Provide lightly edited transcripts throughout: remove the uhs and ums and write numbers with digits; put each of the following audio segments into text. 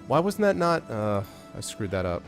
Why wasn't that not... I screwed that up.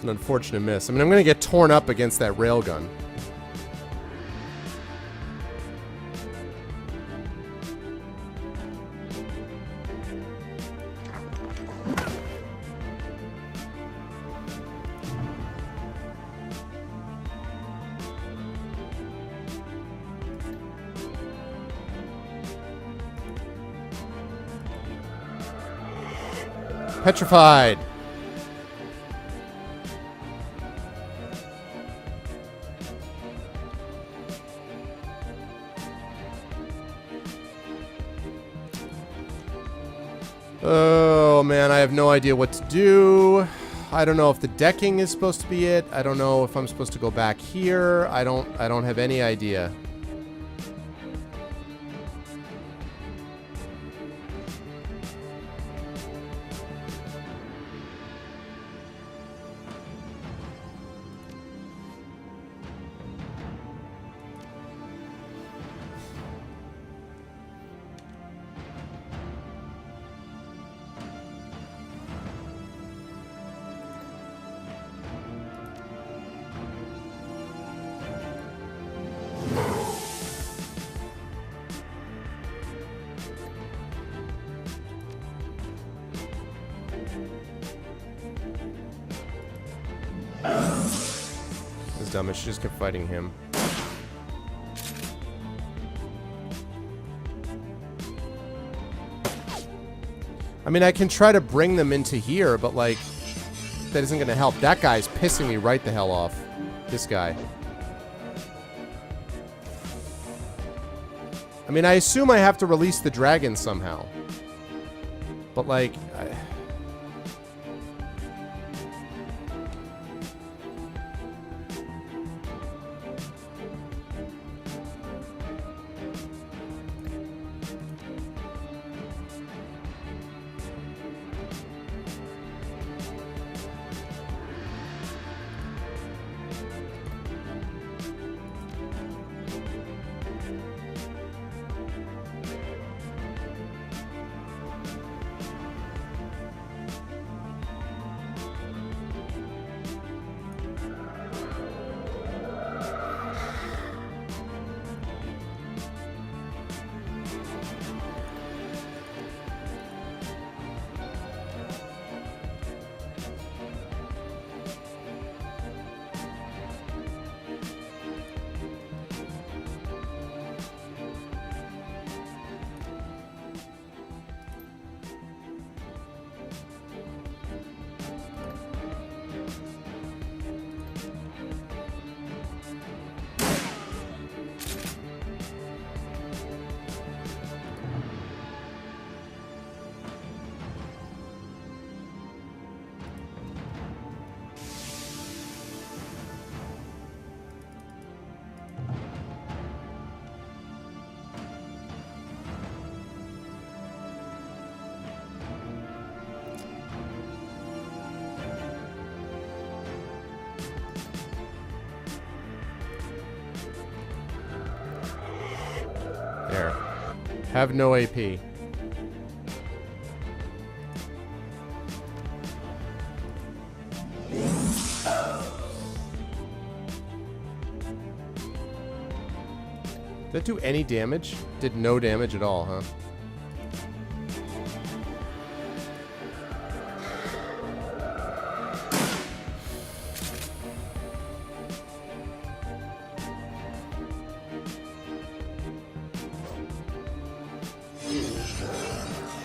An unfortunate miss. I mean, I'm going to get torn up against that railgun. Petrified. Oh, man, I have no idea what to do. I don't know if the decking is supposed to be it. I don't know if I'm supposed to go back here. I don't have any idea. That's dumb. I should just keep fighting him. I mean, I can try to bring them into here, but, like, that isn't going to help. That guy's pissing me right the hell off. This guy. I mean, I assume I have to release the dragon somehow. But, like... There. Have no AP. Did that do any damage? Did no damage at all, huh?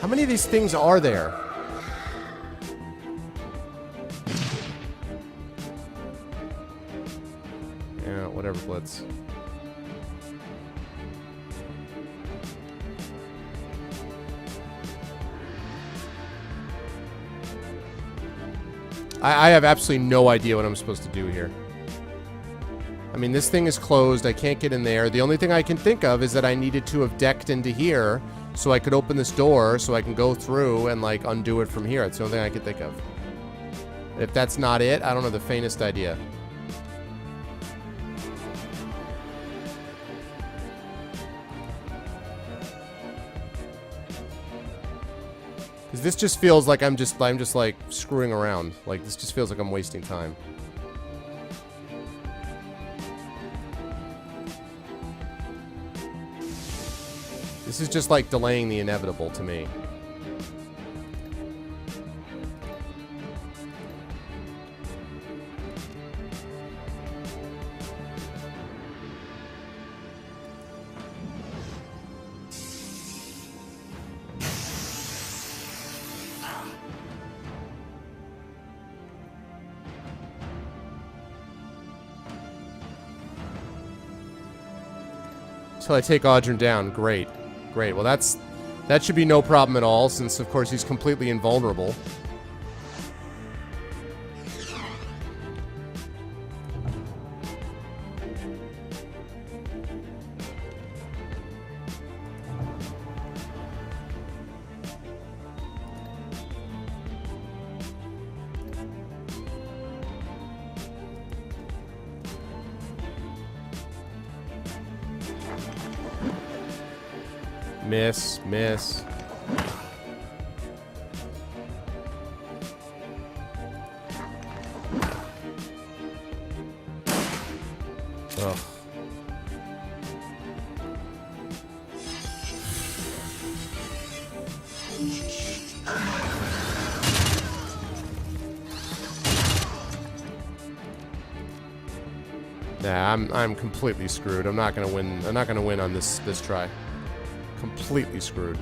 How many of these things are there? Yeah, whatever, Blitz. I have absolutely no idea what I'm supposed to do here. I mean, this thing is closed. I can't get in there. The only thing I can think of is that I needed to have decked into here so I could open this door so I can go through and, like, undo it from here. It's the only thing I can think of. If that's not it, I don't have the faintest idea. Because this just feels like I'm just like screwing around. Like, this just feels like I'm wasting time. This is just like delaying the inevitable to me. Till I take Audrin down. Great. Great. Well, that should be no problem at all, since, of course, he's completely invulnerable. Miss, miss. Ugh. Nah, I'm completely screwed. I'm not gonna win. I'm not gonna win on this try. Completely screwed.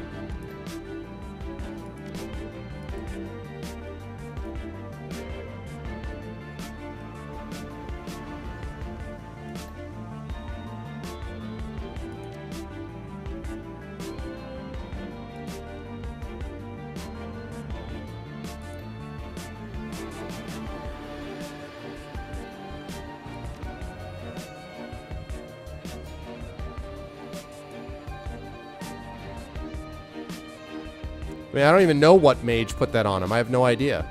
I mean, I don't even know what mage put that on him. I have no idea.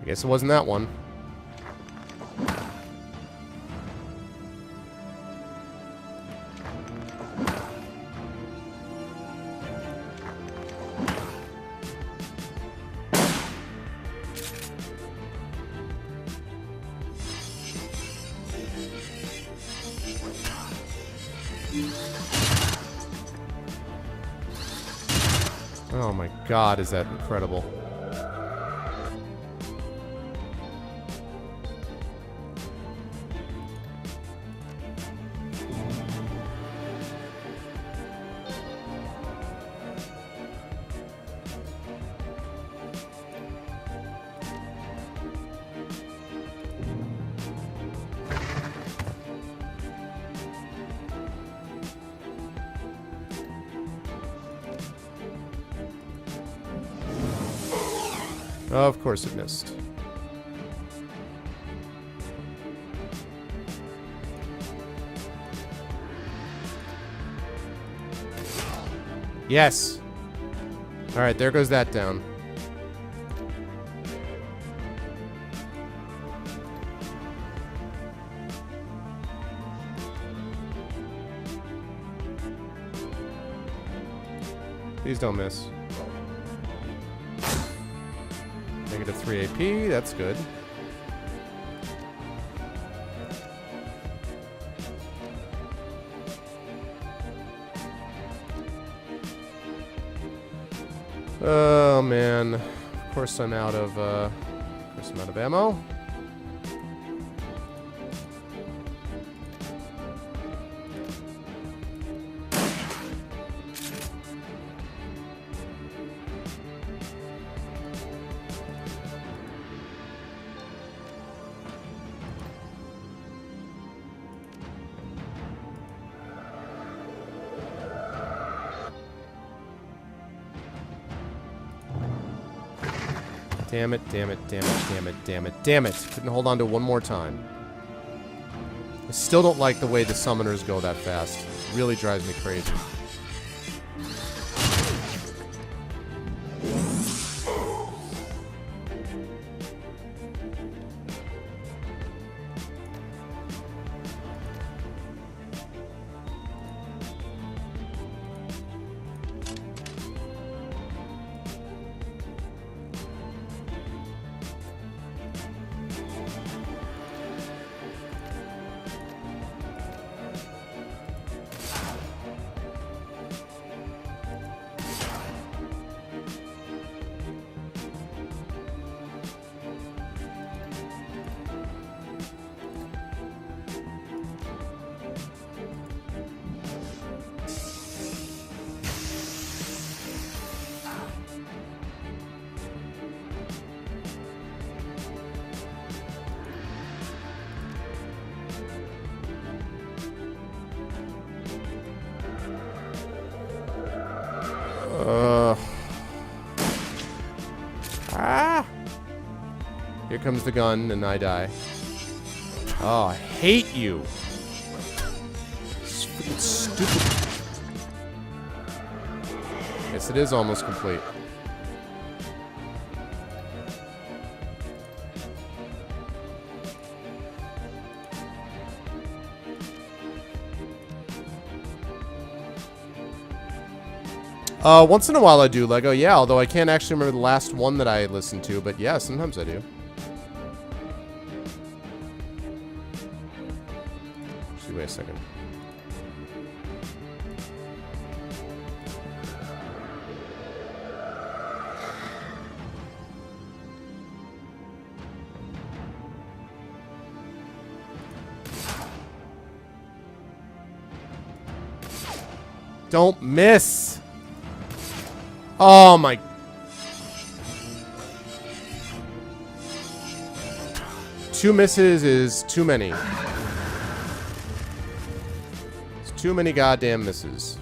I guess it wasn't that one. Oh my God, is that incredible. Oh, of course it missed. Yes! Alright, there goes that down. Please don't miss. Thank Negative 3 AP, that's good. Oh man, of course I'm out of ammo. Damn it, damn it, damn it, damn it, damn it, damn it. Couldn't hold on to one more time. I still don't like the way the summoners go that fast. It really drives me crazy. Here comes the gun, and I die. Oh, I hate you. It's freaking stupid. Yes, it is almost complete. Once in a while I do Lego, yeah, although I can't actually remember the last one that I listened to, but yeah, sometimes I do. Actually, wait a second. Don't miss! Oh my... Two misses is too many. It's too many goddamn misses.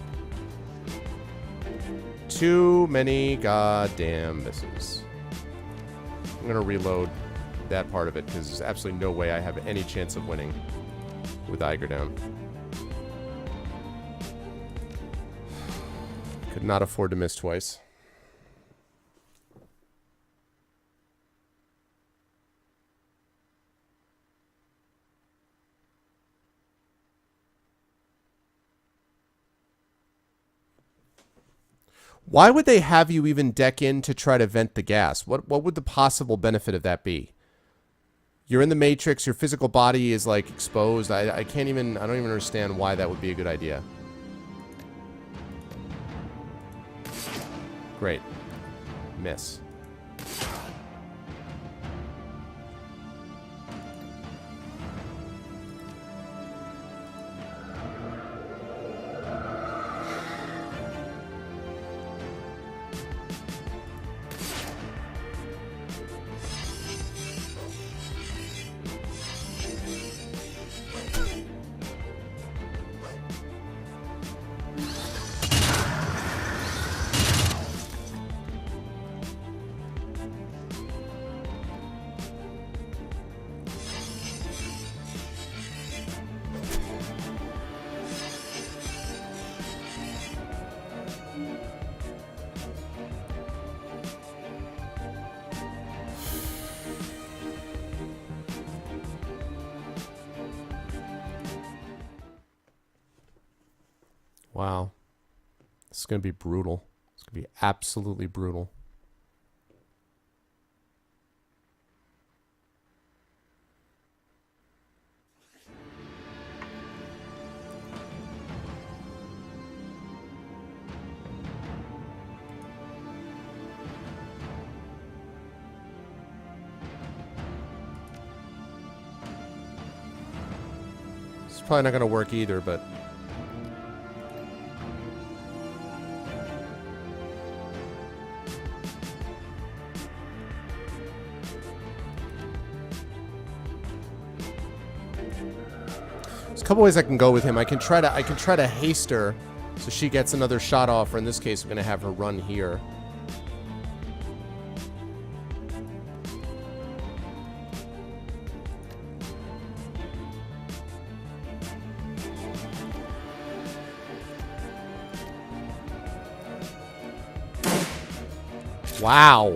Too many goddamn misses. I'm gonna reload that part of it because there's absolutely no way I have any chance of winning with Iger down. Could not afford to miss twice. Why would they have you even deck in to try to vent the gas? What would the possible benefit of that be? You're in the Matrix, your physical body is like exposed. I don't even understand why that would be a good idea. Great. Miss. Wow. This is going to be brutal. It's going to be absolutely brutal. It's probably not going to work either, but... There's a couple ways I can go with him. I can try to haste her so she gets another shot off, or in this case, I'm going to have her run here. Wow.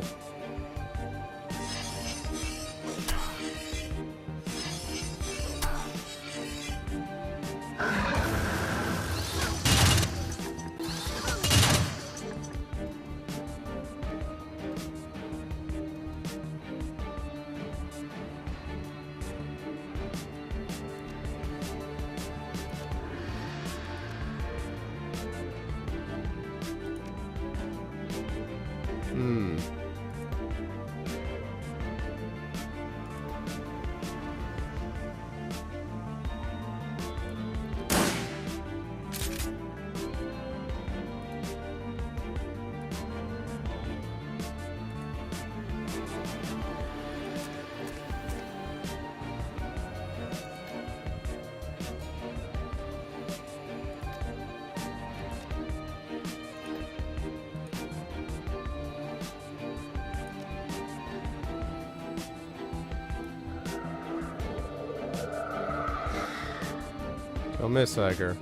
Don't miss, Iger.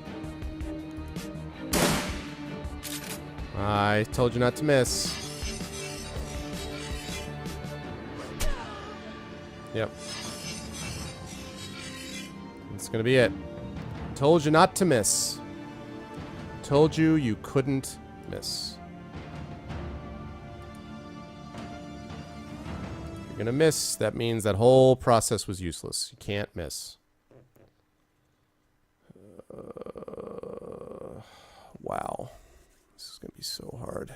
I told you not to miss. Yep. That's gonna be it. Told you not to miss. Told you you couldn't miss. If you're gonna miss, that means that whole process was useless. You can't miss. Wow. This is going to be so hard.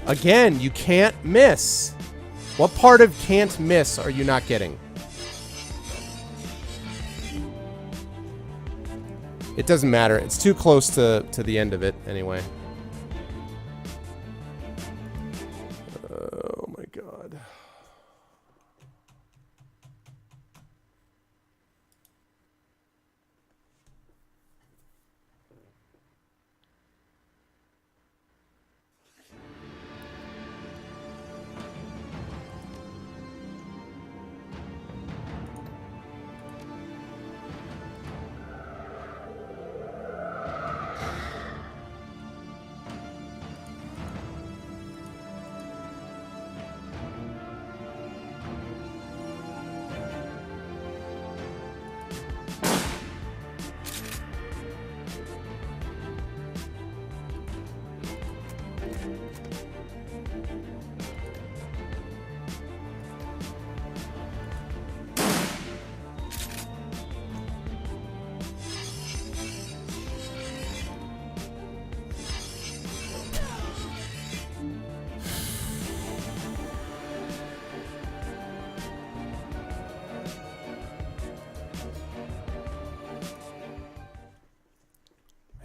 Again, you can't miss. What part of can't miss are you not getting? It doesn't matter. It's too close to the end of it anyway. Oh my god.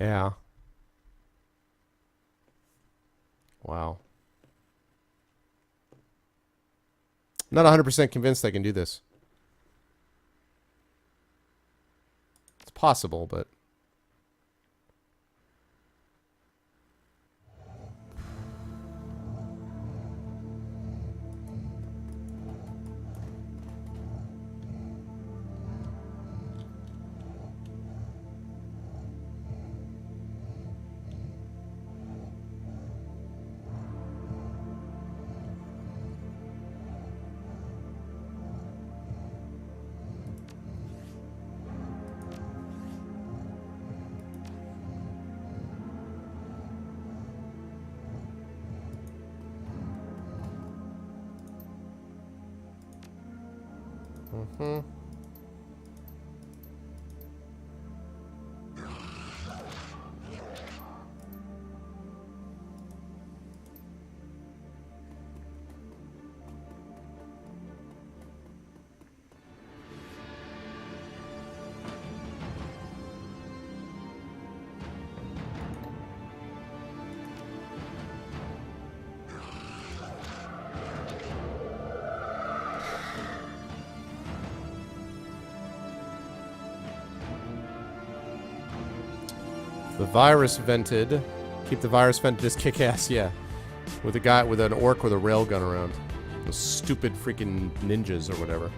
Yeah. Wow. I'm not 100% convinced I can do this. It's possible, but... Mm-hmm. The virus vented. Keep the virus vented. Just kick ass, yeah. With a guy with an orc with a railgun around. Those stupid freaking ninjas or whatever.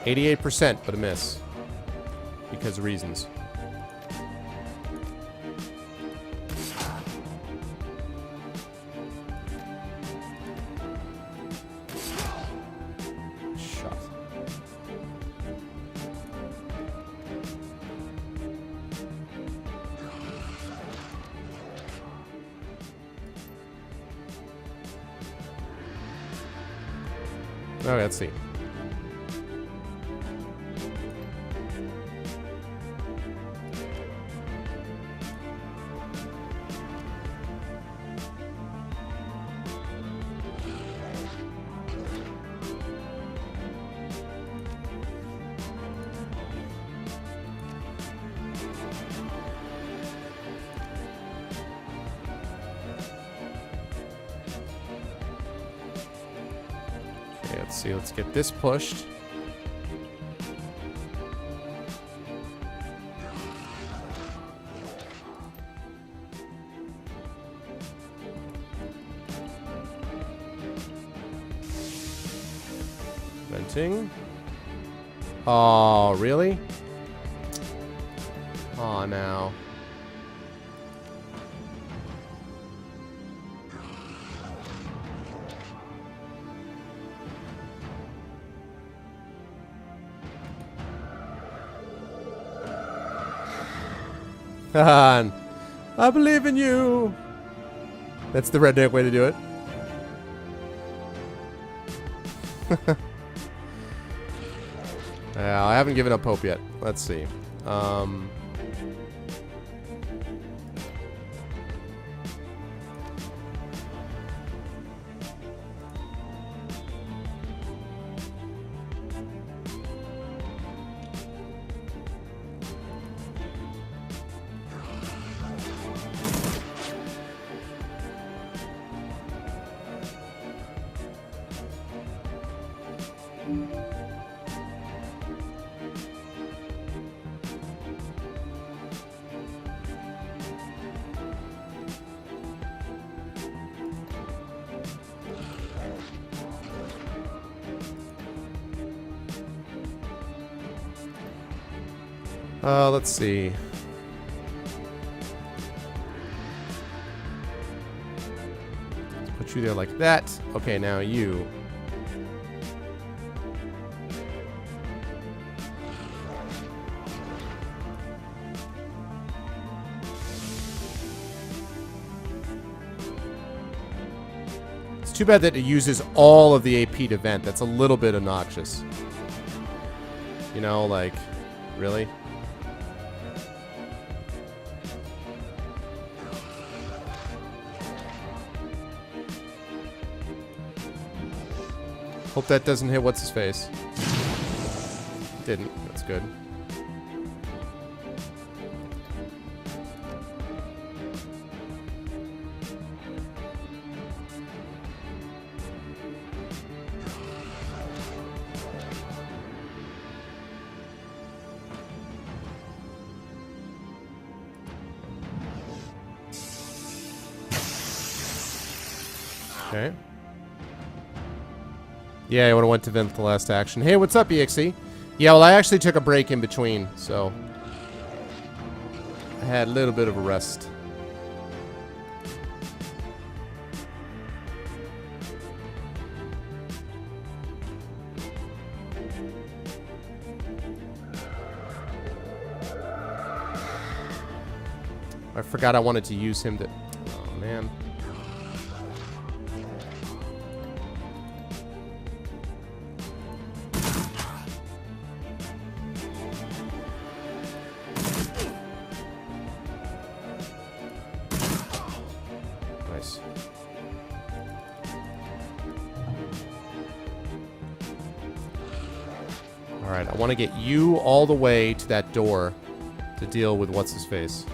%, but a miss. Because of reasons. Shot. Okay, let's see. Let's see, let's get this pushed. Venting. Oh, really? Oh, no. I believe in you. That's the redneck way to do it. I haven't given up hope yet. Let's see. Let's see. Let's put you there like that. Okay, now you. It's too bad that it uses all of the AP to vent. That's a little bit obnoxious. You know, like, really? Hope that doesn't hit what's-his-face. Didn't. That's good. Okay. Yeah, I would have went to vent the last action. Hey, what's up, EXE? Yeah, well, I actually took a break in between, so I had a little bit of a rest. I forgot I wanted to use him to... Oh, man. Nice. Alright, I want to get you all the way to that door to deal with what's-his-face.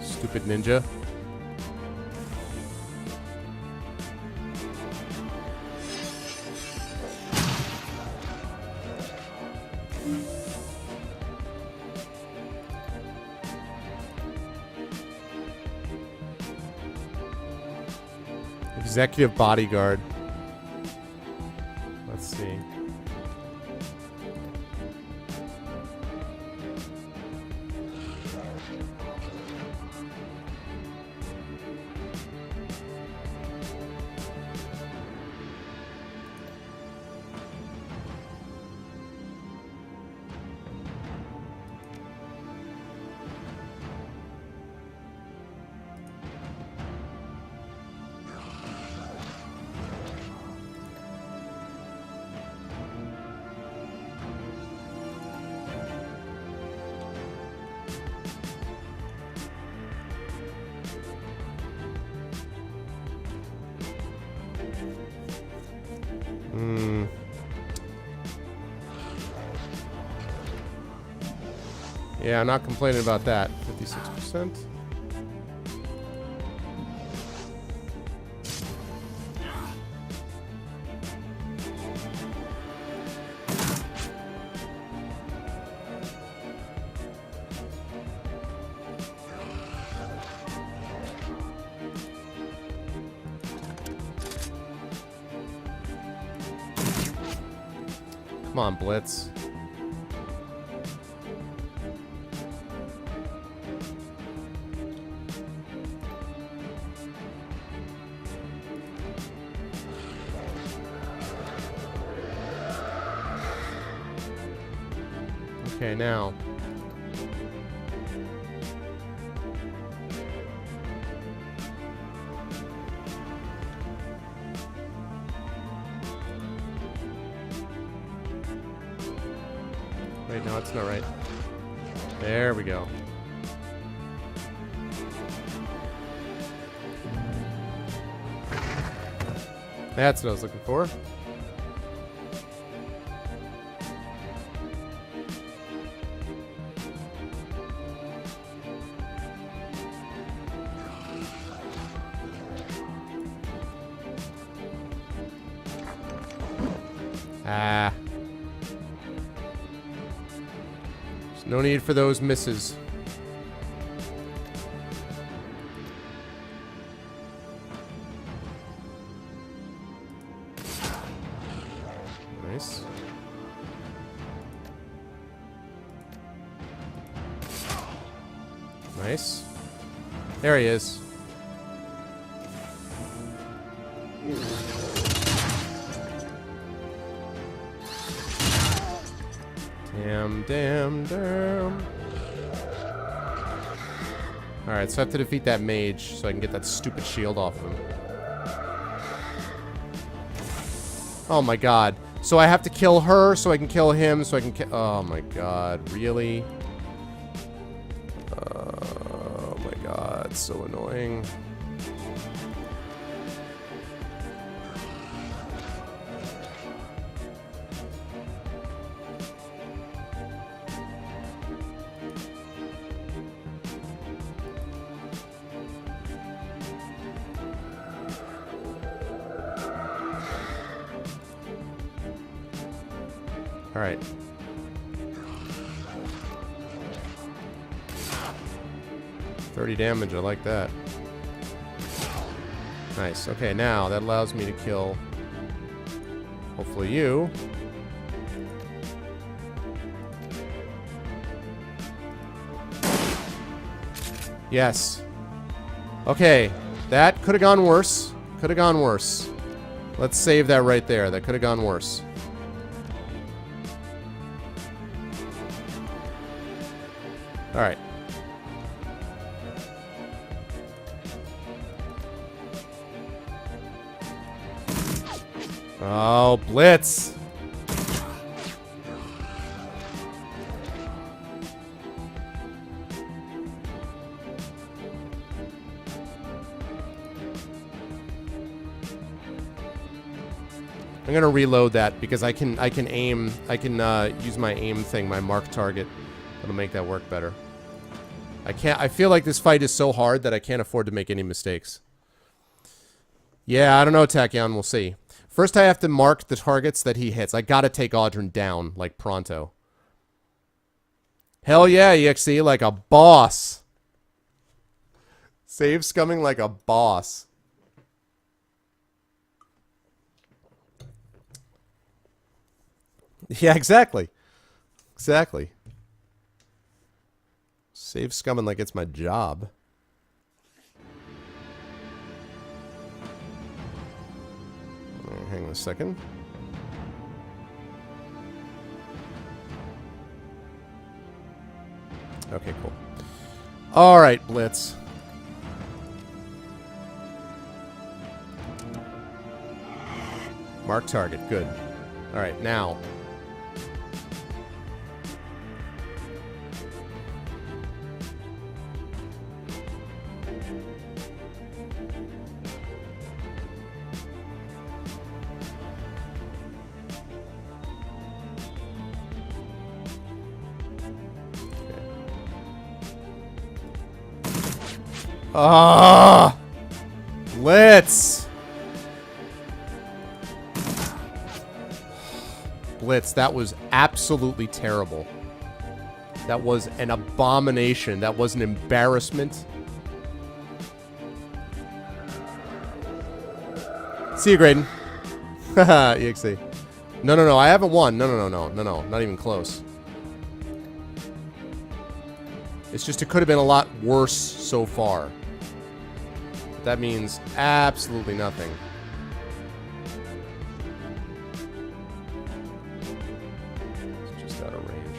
Stupid ninja. Executive bodyguard. Let's see. Yeah, I'm not complaining about that. 56%. Come on, Blitz. Okay, now. Wait, no, it's not right. There we go. That's what I was looking for. Ah. There's no need for those misses. Nice. Nice. There he is. Damn. Alright, so I have to defeat that mage so I can get that stupid shield off him. Oh my god. So I have to kill her so I can kill him so I can kill... Oh my god, really? Oh my god, so annoying. Alright. 30 damage, I like that. Nice. Okay, now that allows me to kill, hopefully you. Yes. Okay, that could have gone worse. Could have gone worse. Let's save that right there. That could have gone worse. Alright. Oh, Blitz! I'm gonna reload that because I can aim. I can use my aim thing, my mark target. That'll make that work better. I feel like this fight is so hard that I can't afford to make any mistakes. Yeah, I don't know, Tachyon. We'll see. First, I have to mark the targets that he hits. I gotta take Audrin down, like, pronto. Hell yeah, EXE, like a boss. Save scumming like a boss. Yeah, exactly. Exactly. Save scumming like it's my job. Hang on a second. Okay, cool. Alright, Blitz. Mark target. Good. Alright, now. Ah, Blitz. Blitz, that was absolutely terrible. That was an abomination. That was an embarrassment. See you, Graydon. Haha, EXE. No, I haven't won. No, not even close. It's just it could have been a lot worse so far. That means absolutely nothing. It's just out of range.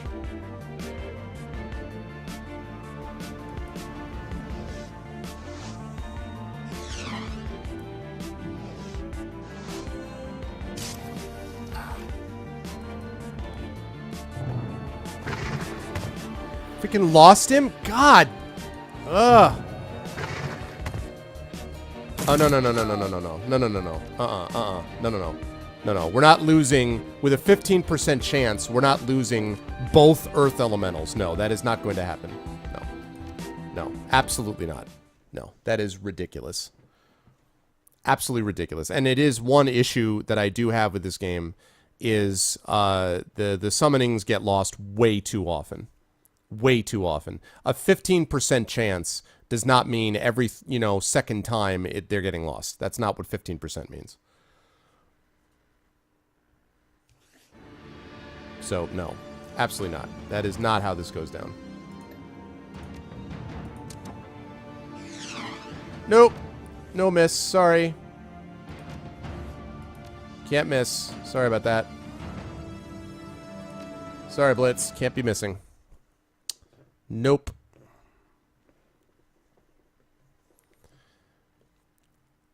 Freaking lost him? God! Ugh! Oh, no. No. We're not losing, with a 15% chance, we're not losing both Earth Elementals. No, that is not going to happen. No, absolutely not. No, that is ridiculous. Absolutely ridiculous. And it is one issue that I do have with this game, is the summonings get lost way too often. Way too often. A 15% chance does not mean every, second time they're getting lost. That's not what 15% means. So, no. Absolutely not. That is not how this goes down. Nope. No miss. Sorry. Can't miss. Sorry about that. Sorry, Blitz. Can't be missing. Nope.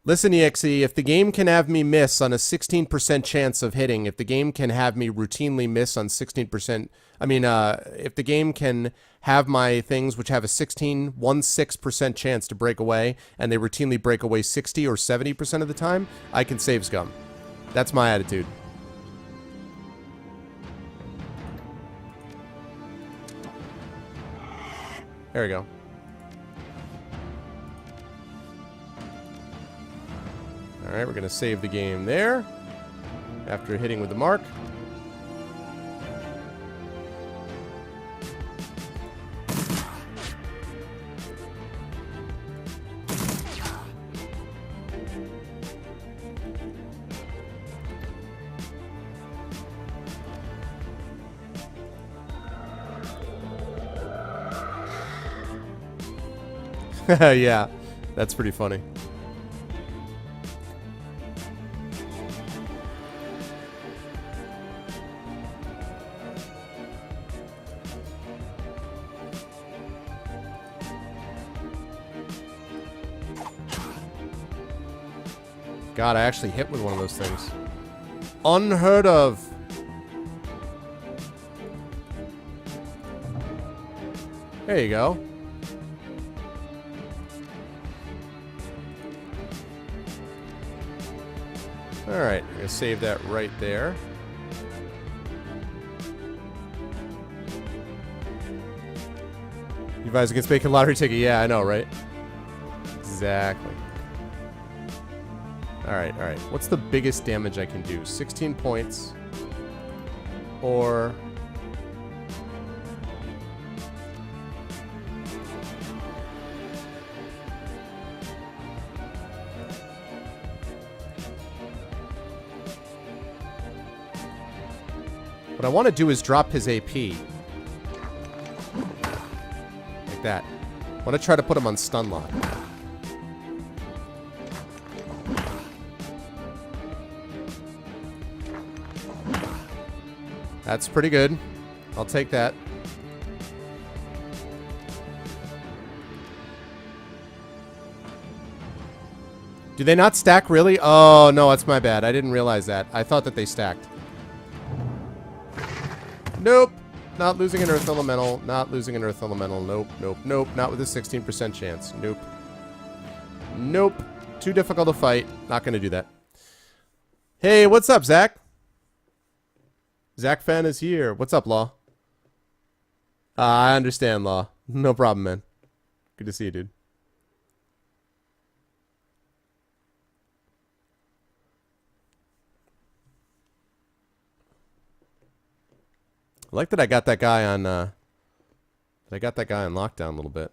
Listen, EXE, if the game can have me miss on a 16% chance of hitting, if the game can have me routinely miss on 16%, if the game can have my things which have a 16% chance to break away, and they routinely break away 60 or 70% of the time, I can save scum. That's my attitude. There we go. Alright, we're going to save the game there. After hitting with the mark. Yeah, that's pretty funny. God, I actually hit with one of those things. Unheard of. There you go. Alright, I'm gonna save that right there. You guys against making a lottery ticket? Yeah, I know, right? Exactly. Alright, alright. What's the biggest damage I can do? 16 points. Or... what I want to do is drop his AP. Like that. I want to try to put him on stun lock. That's pretty good. I'll take that. Do they not stack, really? Oh, no, that's my bad. I didn't realize that. I thought that they stacked. Nope. Not losing an Earth Elemental. Not losing an Earth Elemental. Nope, nope, nope. Not with a 16% chance. Nope. Nope. Too difficult to fight. Not going to do that. Hey, what's up, Zach? Zach Fan is here. What's up, Law? I understand, Law. No problem, man. Good to see you, dude. I like that I got that guy on, lockdown a little bit.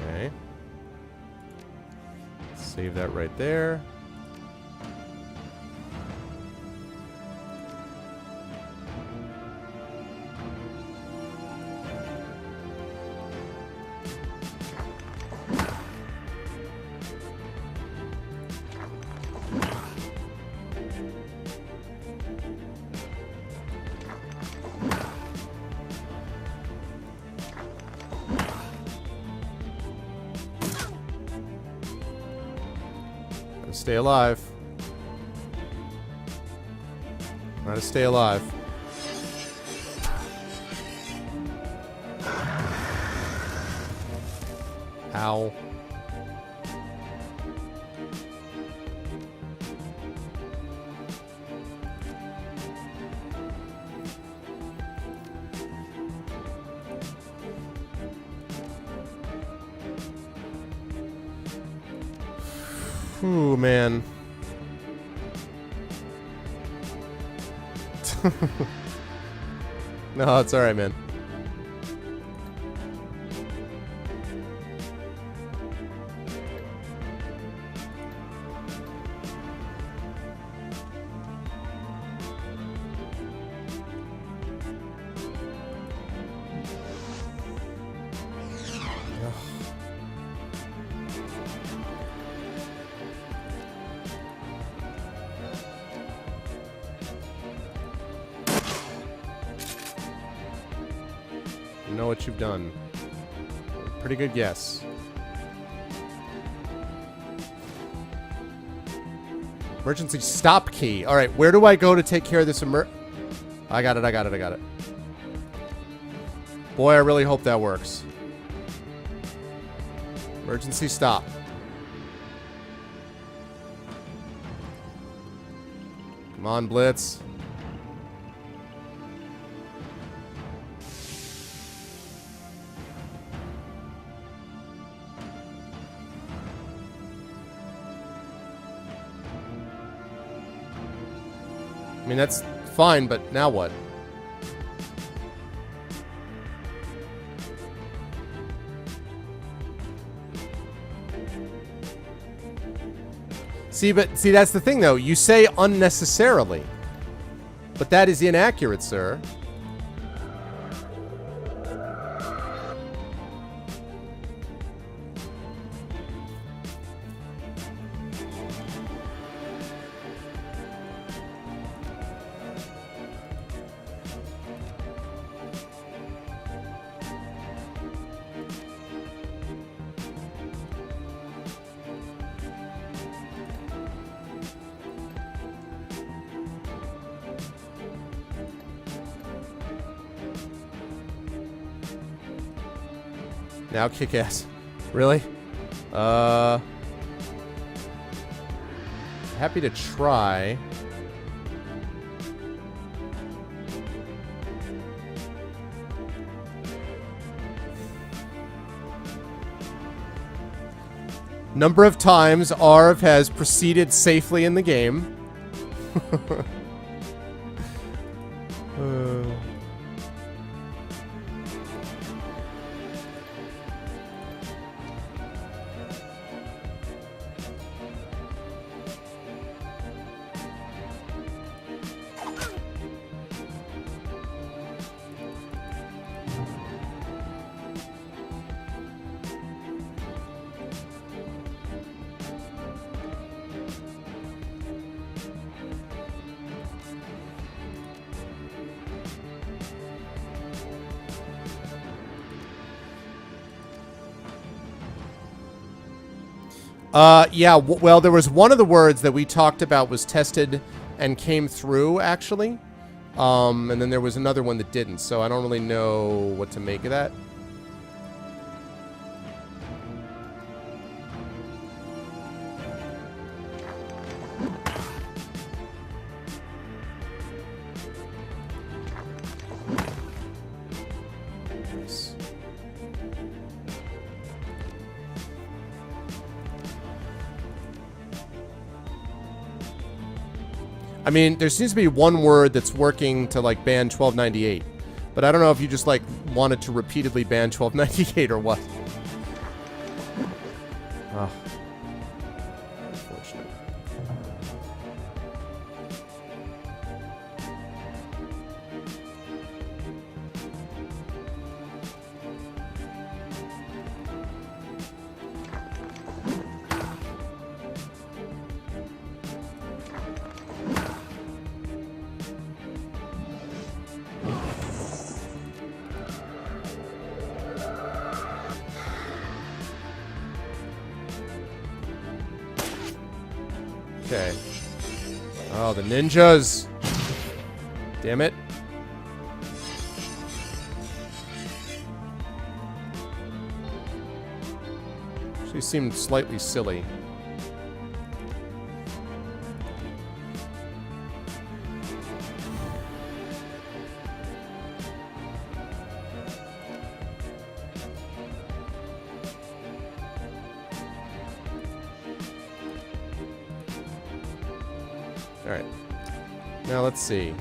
Okay. Save that right there. Stay alive. Try to stay alive. Ow. Ooh, man. No, it's alright, man. Know what you've done. Pretty good guess. Emergency stop key. Alright, where do I go to take care of this I got it. Boy, I really hope that works. Emergency stop. Come on, Blitz. I mean, that's fine, but now what? See, that's the thing, though. You say unnecessarily. But that is inaccurate, sir. Now kick ass. Really? Happy to try. Number of times Arv has proceeded safely in the game. Yeah, well, there was one of the words that we talked about was tested and came through, actually. And then there was another one that didn't, so I don't really know what to make of that. I mean, there seems to be one word that's working to, like, ban 1298. But I don't know if you just, like, wanted to repeatedly ban 1298 or what. Oh. Unfortunate. Okay. Oh, the ninjas. Damn it. She seemed slightly silly. Alright. Now let's see.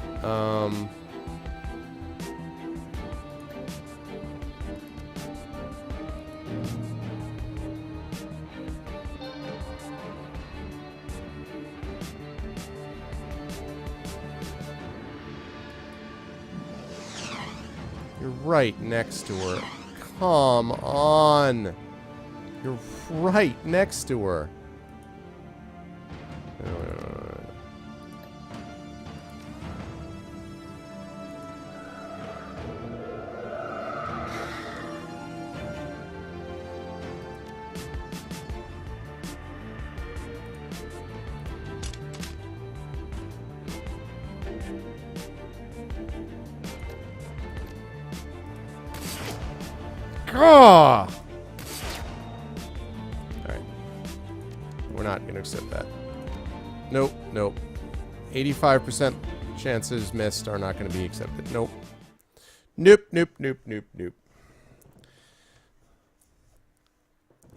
You're right next to her. Come on. You're right next to her. Alright. We're not going to accept that. Nope, nope. 85% chances missed are not going to be accepted. Nope. Nope, nope, nope, nope, nope.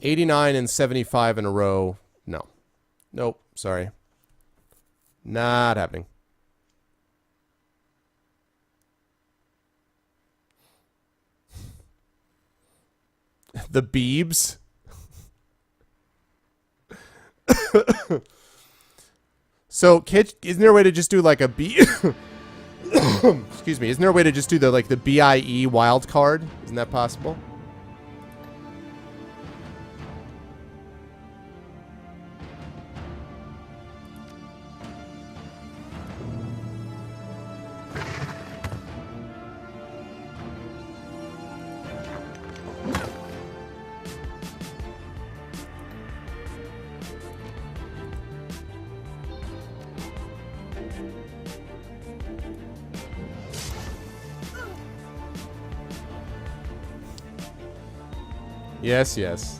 89 and 75 in a row. No. Nope, sorry. Not happening. The Beebs. So, isn't there a way to just do like a B... Excuse me. Isn't there a way to just do the like the BIE wild card? Isn't that possible? Yes, yes.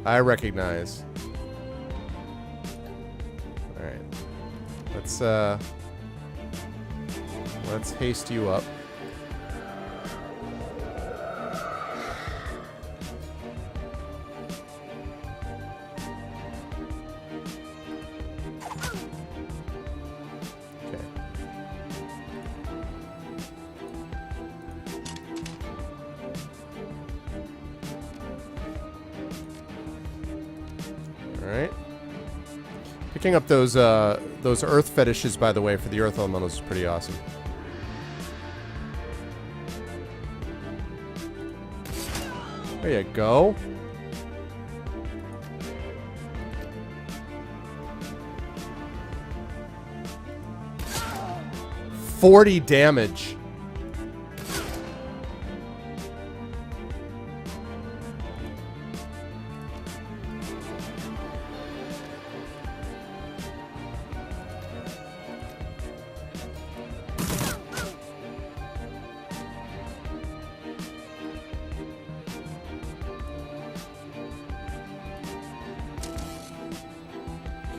I recognize. Alright. Let's haste you up. Okay. Alright. Picking up those earth fetishes, by the way, for the earth elementals is pretty awesome. There you go. $40 damage.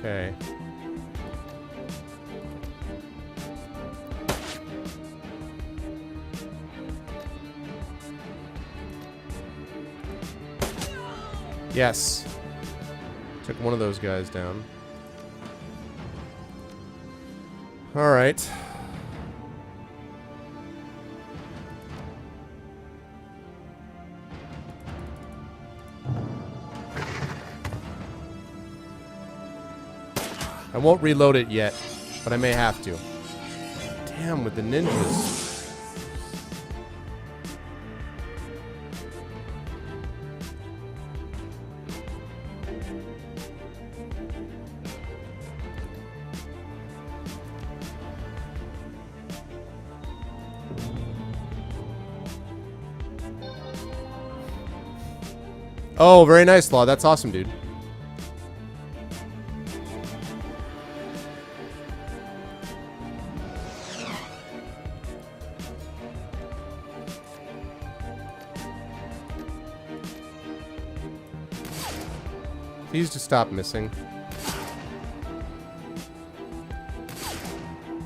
Okay. Yes. Took one of those guys down. All right. I won't reload it yet, but I may have to. Damn, with the ninjas. Oh, very nice, Law. That's awesome, dude. Please just stop missing.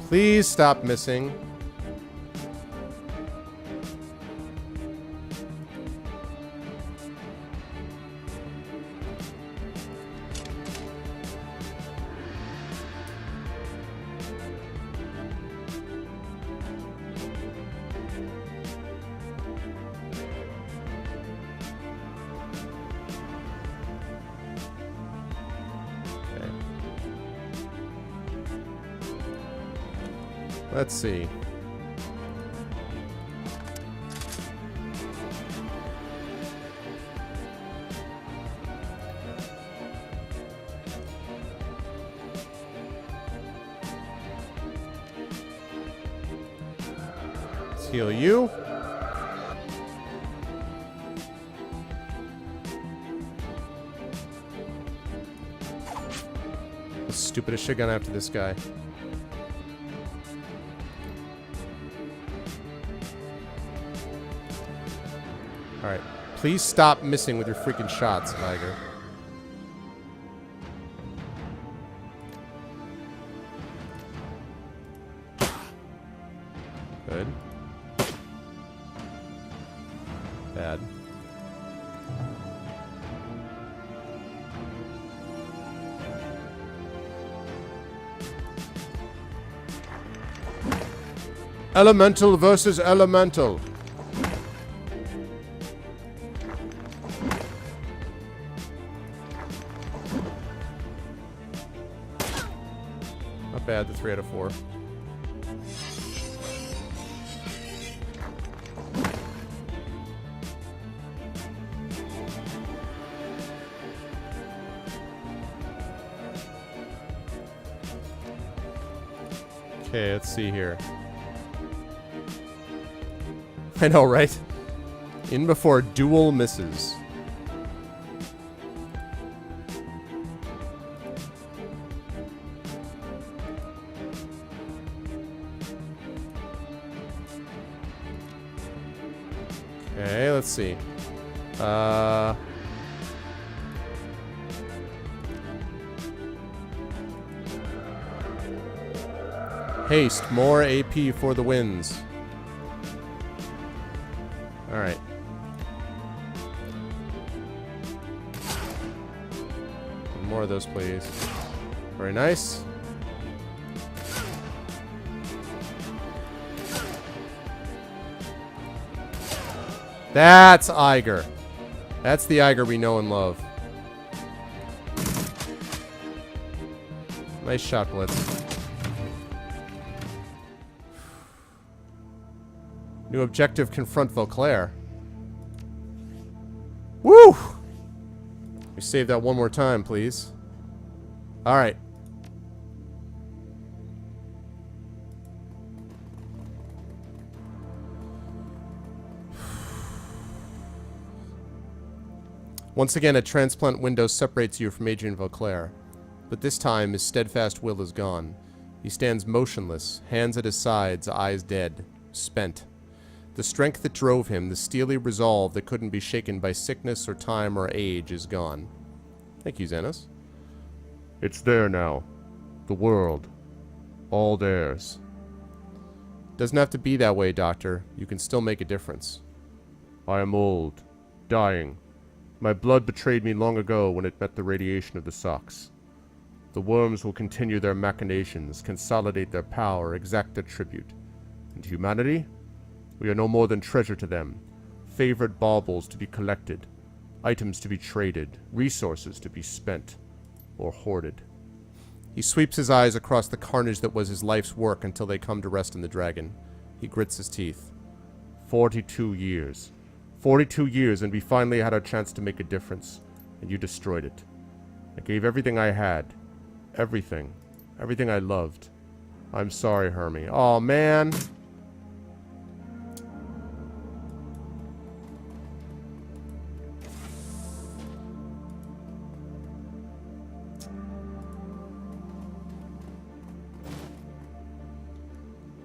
Please stop missing. Let's see. Let's heal you. The stupidest shit gun after this guy. Alright. Please stop missing with your freaking shots, Liger. Good. Bad. Elemental versus elemental. bad, the 3 out of 4. Okay, let's see here. I know, right? In before dual misses. Okay, let's see. Haste, more AP for the wins. Alright. More of those, please. Very nice. That's Iger. That's the Iger we know and love. Nice shot, Blitz. New objective, confront Vauclair. Woo! We save that one more time, please. Alright. Once again, a transplant window separates you from Adrian Vauclair. But this time, his steadfast will is gone. He stands motionless, hands at his sides, eyes dead, spent. The strength that drove him, the steely resolve that couldn't be shaken by sickness or time or age, is gone. Thank you, Xanos. It's there now. The world. All theirs. Doesn't have to be that way, Doctor. You can still make a difference. I am old. Dying. My blood betrayed me long ago when it met the radiation of the Sox. The worms will continue their machinations, consolidate their power, exact their tribute. And humanity? We are no more than treasure to them. Favored baubles to be collected. Items to be traded. Resources to be spent. Or hoarded. He sweeps his eyes across the carnage that was his life's work until they come to rest in the dragon. He grits his teeth. 42 years. 42 years and we finally had our chance to make a difference. And you destroyed it. I gave everything I had. Everything. Everything I loved. I'm sorry, Hermie. Aw, man.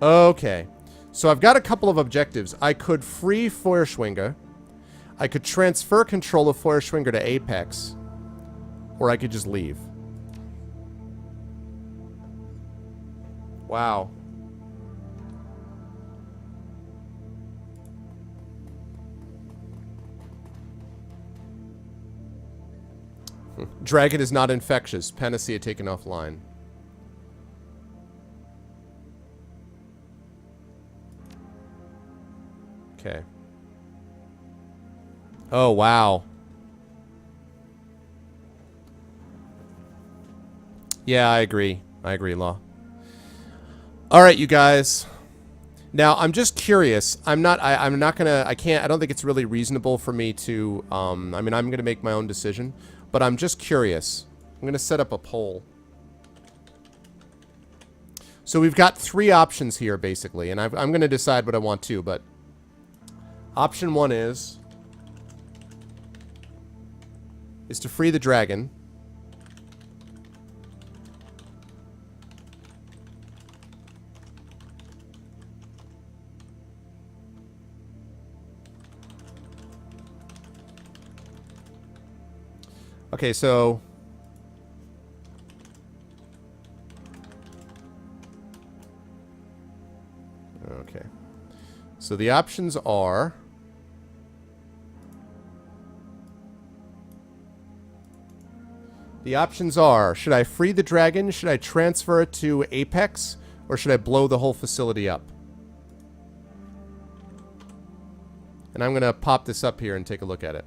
Okay, so I've got a couple of objectives. I could free Feuerschwinger. I could transfer control of Feuerschwinger to Apex. Or I could just leave. Wow. Dragon is not infectious. Panacea taken offline. Okay. Oh, wow. Yeah, I agree. I agree, Law. Alright, you guys. Now, I'm just curious. I'm not gonna, I don't think it's really reasonable for me to, I mean, I'm gonna make my own decision, but I'm just curious. I'm gonna set up a poll. So we've got 3 options here, basically, and I'm gonna decide what I want to, but option 1 is to free the dragon. Okay, so okay. So the options are should I free the dragon, should I transfer it to Apex, or should I blow the whole facility up? And I'm going to pop this up here and take a look at it.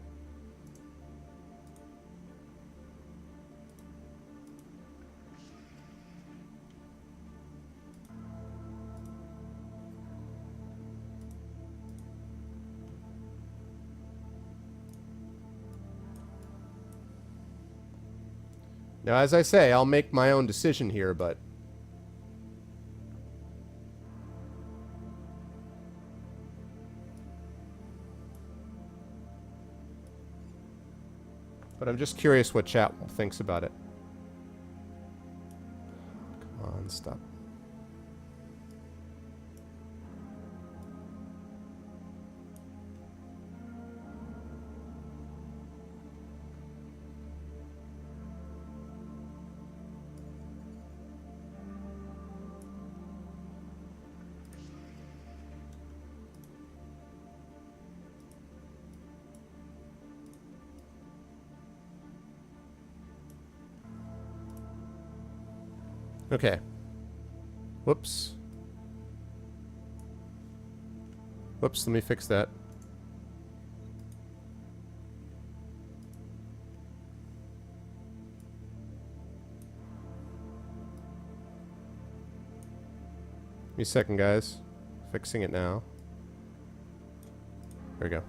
Now, as I say, I'll make my own decision here, but... But I'm just curious what chat thinks about it. Come on, stop. Okay. Whoops. Whoops, let me fix that. Give me a second, guys. Fixing it now. There we go.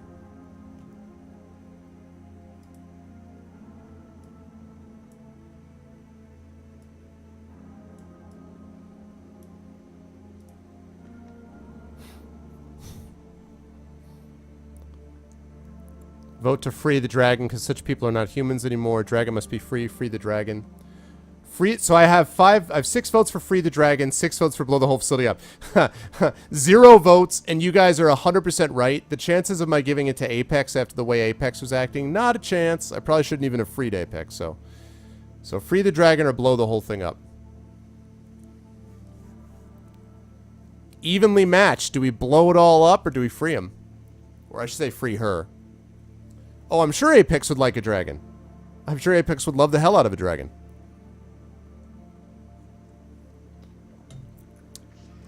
Vote to free the dragon, because such people are not humans anymore. Dragon must be free. Free the dragon. Free. So I have 6 votes for free the dragon, 6 votes for blow the whole facility up. 0 votes, and you guys are 100% right. The chances of my giving it to Apex after the way Apex was acting, not a chance. I probably shouldn't even have freed Apex, so free the dragon or blow the whole thing up. Evenly matched. Do we blow it all up, or do we free him? Or I should say free her. Oh, I'm sure Apex would like a dragon. I'm sure Apex would love the hell out of a dragon.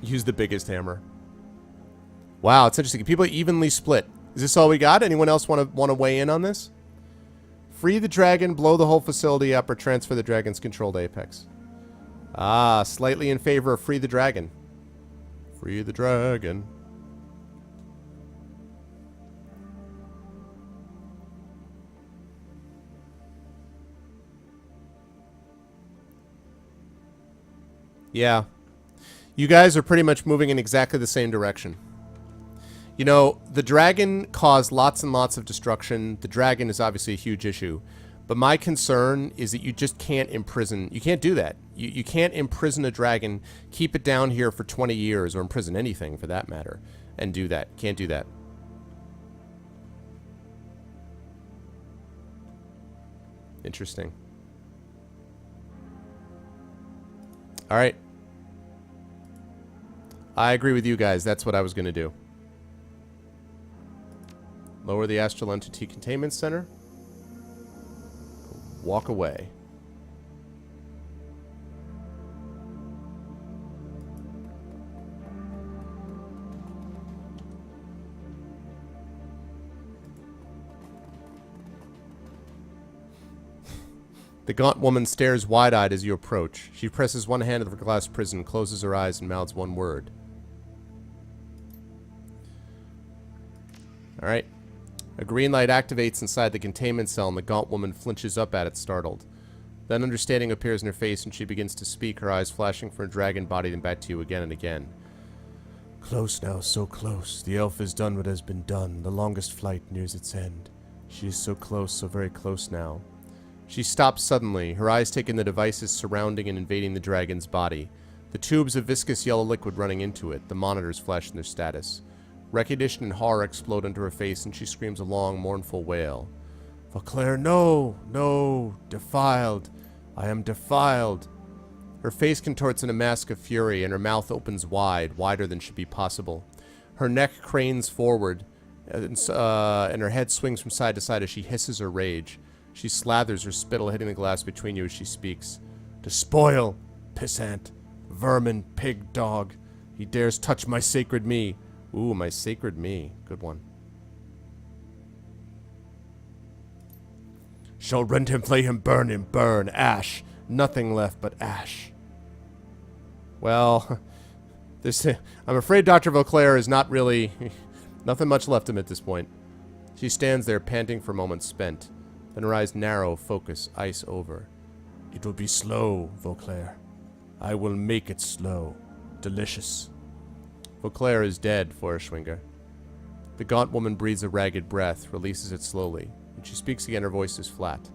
Use the biggest hammer. Wow, it's interesting. People evenly split. Is this all we got? Anyone else want to weigh in on this? Free the dragon, blow the whole facility up, or transfer the dragon's control to Apex. Ah, slightly in favor of free the dragon. Free the dragon. Yeah. You guys are pretty much moving in exactly the same direction. You know, the dragon caused lots and lots of destruction. The dragon is obviously a huge issue. But my concern is that you just can't imprison... You can't do that. You can't imprison a dragon, keep it down here for 20 years, or imprison anything for that matter, and do that. Can't do that. Interesting. Alright. I agree with you guys. That's what I was going to do. Lower the Astral Entity Containment Center. Walk away. The gaunt woman stares wide-eyed as you approach. She presses one hand over the glass prison, closes her eyes, and mouths one word. Alright. A green light activates inside the containment cell, and the gaunt woman flinches up at it, startled. Then understanding appears in her face, and she begins to speak, her eyes flashing from her dragon body then back to you again and again. Close now, so close. The elf has done what has been done. The longest flight nears its end. She is so close, so very close now. She stops suddenly, her eyes take in the devices surrounding and invading the dragon's body. The tubes of viscous yellow liquid running into it, the monitors flashing their status. Recognition and horror explode into her face, and she screams a long, mournful wail. Vauclair, no! No! Defiled! I am defiled! Her face contorts in a mask of fury, and her mouth opens wide, wider than should be possible. Her neck cranes forward, and her head swings from side to side as she hisses her rage. She slathers her spittle, hitting the glass between you as she speaks. Despoil! Pissant! Vermin! Pig! Dog! He dares touch my sacred me! Ooh, my sacred me. Good one. Shall rend him, flay him, burn, ash. Nothing left but ash. Well, I'm afraid Dr. Vauclair is not really... nothing much left of him at this point. She stands there, panting for moments spent. Then her eyes narrow, focus, ice over. It will be slow, Vauclair. I will make it slow. Delicious. Vauclair is dead, Feuerschwinger. The gaunt woman breathes a ragged breath, releases it slowly. When she speaks again, her voice is flat.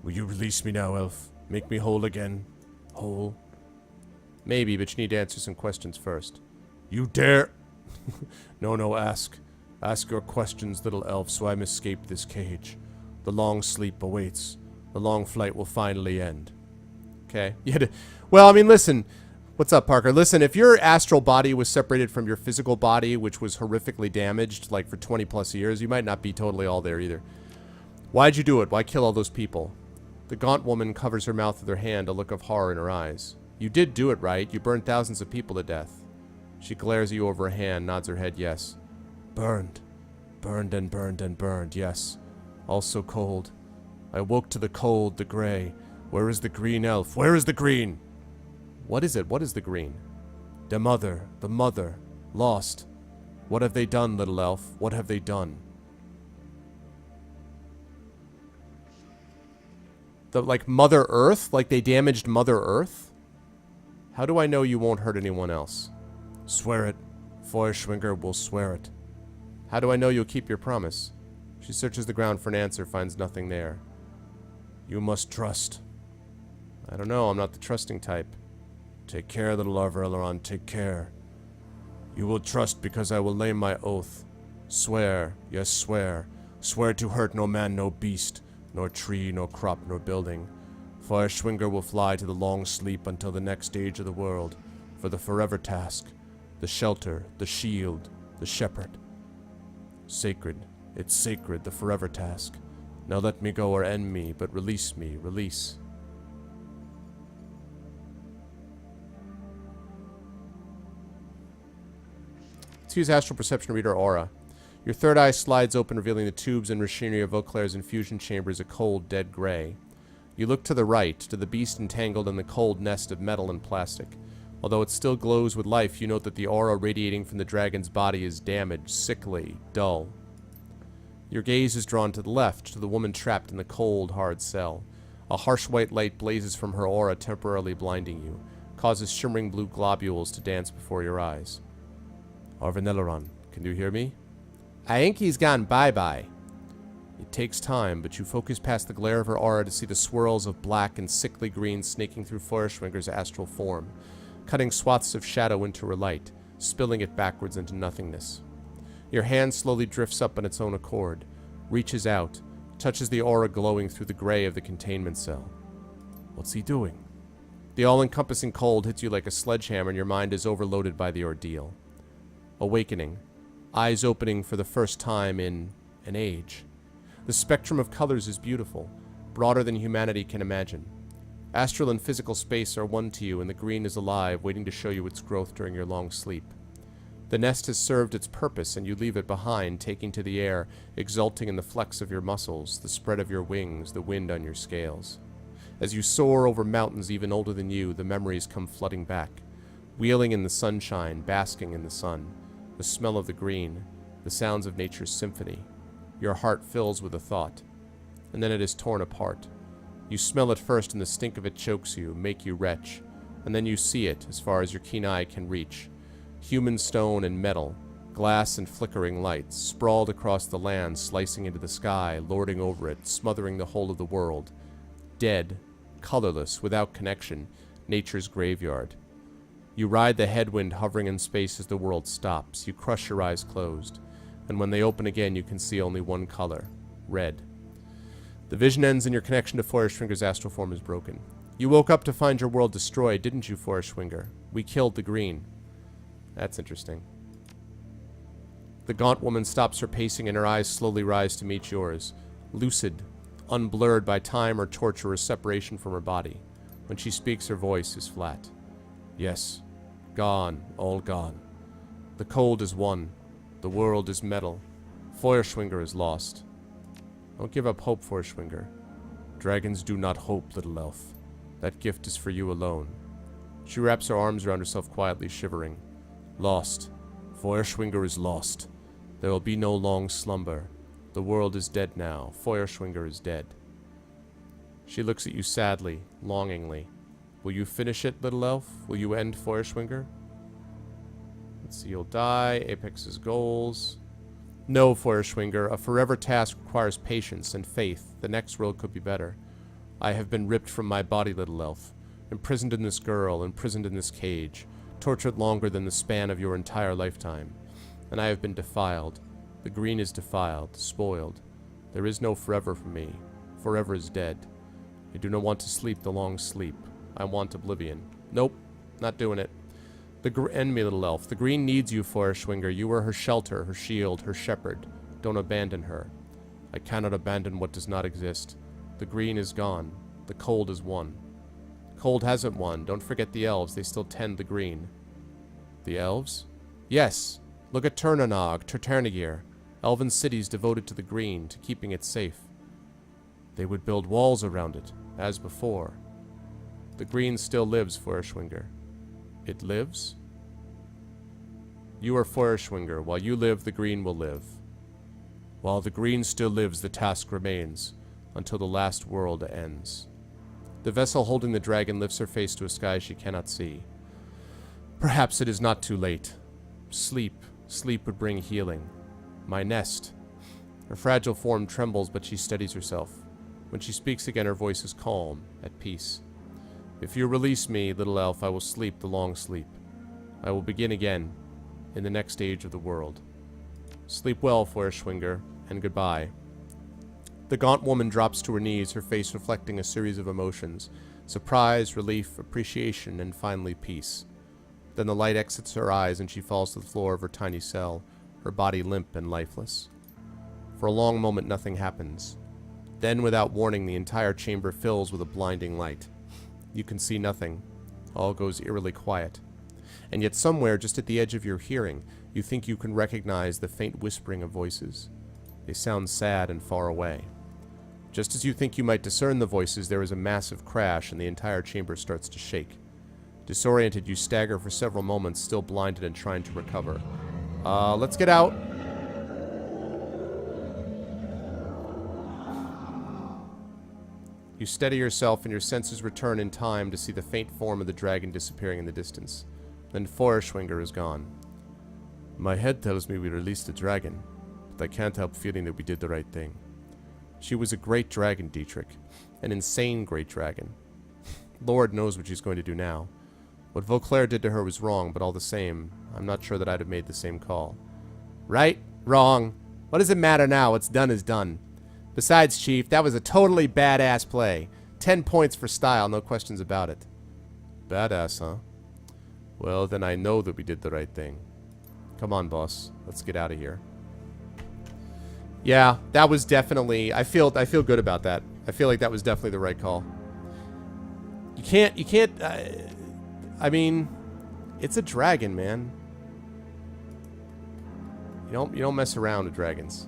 Will you release me now, elf? Make me whole again? Whole? Maybe, but you need to answer some questions first. You dare? No, ask. Ask your questions, little elf, so I may escape this cage. The long sleep awaits. The long flight will finally end. Okay. Well, I mean, listen. What's up, Parker? Listen, if your astral body was separated from your physical body, which was horrifically damaged, like for 20 plus years, you might not be totally all there either. Why'd you do it? Why kill all those people? The gaunt woman covers her mouth with her hand, a look of horror in her eyes. You did do it, right? You burned thousands of people to death. She glares at you over her hand, nods her head, yes. Burned. Burned and burned and burned, yes. Also cold. I woke to the cold, the gray. Where is the green elf? Where is the green? What is it? What is the green? The mother. Lost. What have they done, little elf? What have they done? Like Mother Earth? Like they damaged Mother Earth? How do I know you won't hurt anyone else? Swear it. Feuerschwinger will swear it. How do I know you'll keep your promise? She searches the ground for an answer, finds nothing there. You must trust. I don't know, I'm not the trusting type. Take care, little Arveleron, take care. You will trust because I will lay my oath. Swear, yes, swear. Swear to hurt no man, no beast, nor tree, nor crop, nor building. Feuerschwinger will fly to the long sleep until the next stage of the world, for the forever task, the shelter, the shield, the shepherd. Sacred, it's sacred, the forever task. Now let me go or end me, but release me, release. Let's use astral perception to read her aura. Your third eye slides open, revealing the tubes and machinery of Vauclair's infusion chamber as a cold, dead gray. You look to the right, to the beast entangled in the cold nest of metal and plastic. Although it still glows with life, you note that the aura radiating from the dragon's body is damaged, sickly, dull. Your gaze is drawn to the left, to the woman trapped in the cold, hard cell. A harsh white light blazes from her aura, temporarily blinding you, causes shimmering blue globules to dance before your eyes. Arveneleron, can you hear me? I think he's gone bye-bye. It takes time, but you focus past the glare of her aura to see the swirls of black and sickly green snaking through Feuerschwinger's astral form, cutting swaths of shadow into her light, spilling it backwards into nothingness. Your hand slowly drifts up on its own accord, reaches out, touches the aura glowing through the gray of the containment cell. What's he doing? The all-encompassing cold hits you like a sledgehammer and your mind is overloaded by the ordeal. Awakening, eyes opening for the first time in an age. The spectrum of colors is beautiful, broader than humanity can imagine. Astral and physical space are one to you, and the green is alive, waiting to show you its growth during your long sleep. The nest has served its purpose, and you leave it behind, taking to the air, exulting in the flex of your muscles, the spread of your wings, the wind on your scales. As you soar over mountains even older than you, the memories come flooding back, wheeling in the sunshine, basking in the sun, the smell of the green, the sounds of nature's symphony. Your heart fills with a thought, and then it is torn apart. You smell it first, and the stink of it chokes you, make you retch, and then you see it as far as your keen eye can reach. Human stone and metal, glass and flickering lights, sprawled across the land, slicing into the sky, lording over it, smothering the whole of the world. Dead, colorless, without connection, nature's graveyard. You ride the headwind hovering in space as the world stops. You crush your eyes closed, and when they open again you can see only one color, red. The vision ends and your connection to Feuerschwinger's astral form is broken. You woke up to find your world destroyed, didn't you, Feuerschwinger? We killed the green. That's interesting. The gaunt woman stops her pacing and her eyes slowly rise to meet yours, lucid, unblurred by time or torture or separation from her body. When she speaks, her voice is flat. Yes. Gone, all gone. The cold is won. The world is metal. Feuerschwinger is lost. Don't give up hope, Feuerschwinger. Dragons do not hope, little elf. That gift is for you alone. She wraps her arms around herself quietly, shivering. Lost. Feuerschwinger is lost. There will be no long slumber. The world is dead now. Feuerschwinger is dead. She looks at you sadly, longingly. Will you finish it, little elf? Will you end Feuerschwinger? Let's see, you'll die. Apex's goals. No, Feuerschwinger. A forever task requires patience and faith. The next world could be better. I have been ripped from my body, little elf. Imprisoned in this girl, imprisoned in this cage. Tortured longer than the span of your entire lifetime. And I have been defiled. The green is defiled, spoiled. There is no forever for me. Forever is dead. I do not want to sleep the long sleep. I want oblivion. Nope, not doing it. End me, little elf. The green needs you, Feuerschwinger. You are her shelter, her shield, her shepherd. Don't abandon her. I cannot abandon what does not exist. The green is gone. The cold is won. Cold hasn't won. Don't forget the elves. They still tend the green. The elves? Yes. Look at Turnanog, Turternigir. Elven cities devoted to the green, to keeping it safe. They would build walls around it, as before. The green still lives, Feuerschwinger. It lives? You are Feuerschwinger. While you live, the green will live. While the green still lives, the task remains, until the last world ends. The vessel holding the dragon lifts her face to a sky she cannot see. Perhaps it is not too late. Sleep. Sleep would bring healing. My nest. Her fragile form trembles, but she steadies herself. When she speaks again, her voice is calm, at peace. If you release me, little elf, I will sleep the long sleep. I will begin again, in the next age of the world. Sleep well, Feuerschwinger, and goodbye. The gaunt woman drops to her knees, her face reflecting a series of emotions. Surprise, relief, appreciation, and finally peace. Then the light exits her eyes and she falls to the floor of her tiny cell, her body limp and lifeless. For a long moment, nothing happens. Then, without warning, the entire chamber fills with a blinding light. You can see nothing. All goes eerily quiet. And yet somewhere, just at the edge of your hearing, you think you can recognize the faint whispering of voices. They sound sad and far away. Just as you think you might discern the voices, there is a massive crash and the entire chamber starts to shake. Disoriented, you stagger for several moments, still blinded and trying to recover. Let's get out. You steady yourself and your senses return in time to see the faint form of the dragon disappearing in the distance. Then Feuerschwinger is gone. My head tells me we released the dragon, but I can't help feeling that we did the right thing. She was a great dragon, Dietrich. An insane great dragon. Lord knows what she's going to do now. What Vauclair did to her was wrong, but all the same, I'm not sure that I'd have made the same call. Right? Wrong. What does it matter now? What's done is done. Besides, Chief, that was a totally badass play. 10 points for style, no questions about it. Badass, huh? Well, then I know that we did the right thing. Come on, boss. Let's get out of here. Yeah, that was definitely... I feel good about that. I feel like that was definitely the right call. You can't... I mean, it's a dragon, man. You don't mess around with dragons.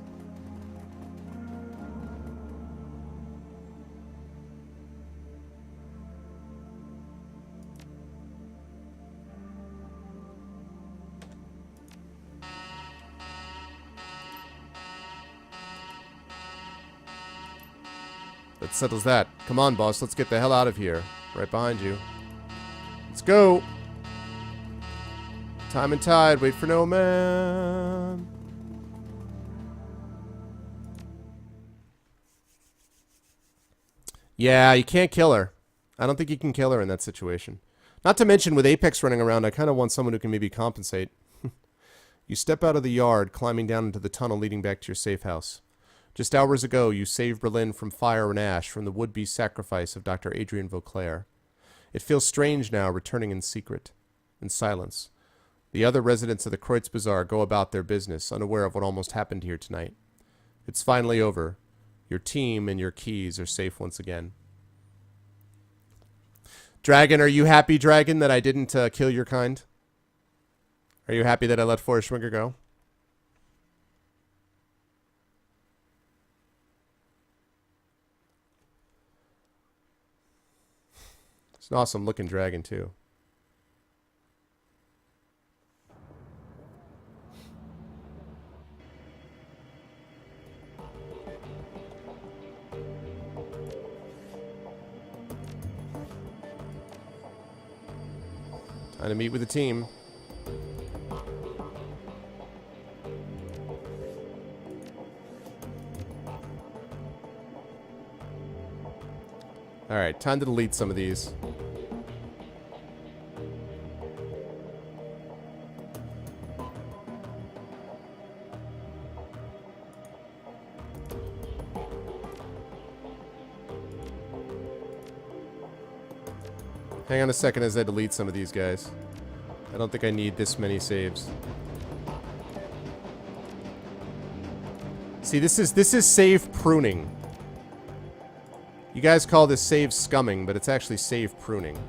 That settles that. Come on, boss. Let's get the hell out of here. Right behind you. Let's go. Time and tide. Wait for no man. Yeah, you can't kill her. I don't think you can kill her in that situation. Not to mention, with Apex running around, I kind of want someone who can maybe compensate. You step out of the yard, climbing down into the tunnel leading back to your safe house. Just hours ago, you saved Berlin from fire and ash from the would-be sacrifice of Dr. Adrian Vauclair. It feels strange now, returning in secret, in silence. The other residents of the Kreutz Bazaar go about their business, unaware of what almost happened here tonight. It's finally over. Your team and your keys are safe once again. Dragon, are you happy, Dragon, that I didn't kill your kind? Are you happy that I let Feuerschwinger go? It's an awesome looking dragon, too. I'm gonna meet with the team. Alright, time to delete some of these. Hang on a second as I delete some of these guys. I don't think I need this many saves. See, this is save pruning. You guys call this save scumming, but it's actually save pruning.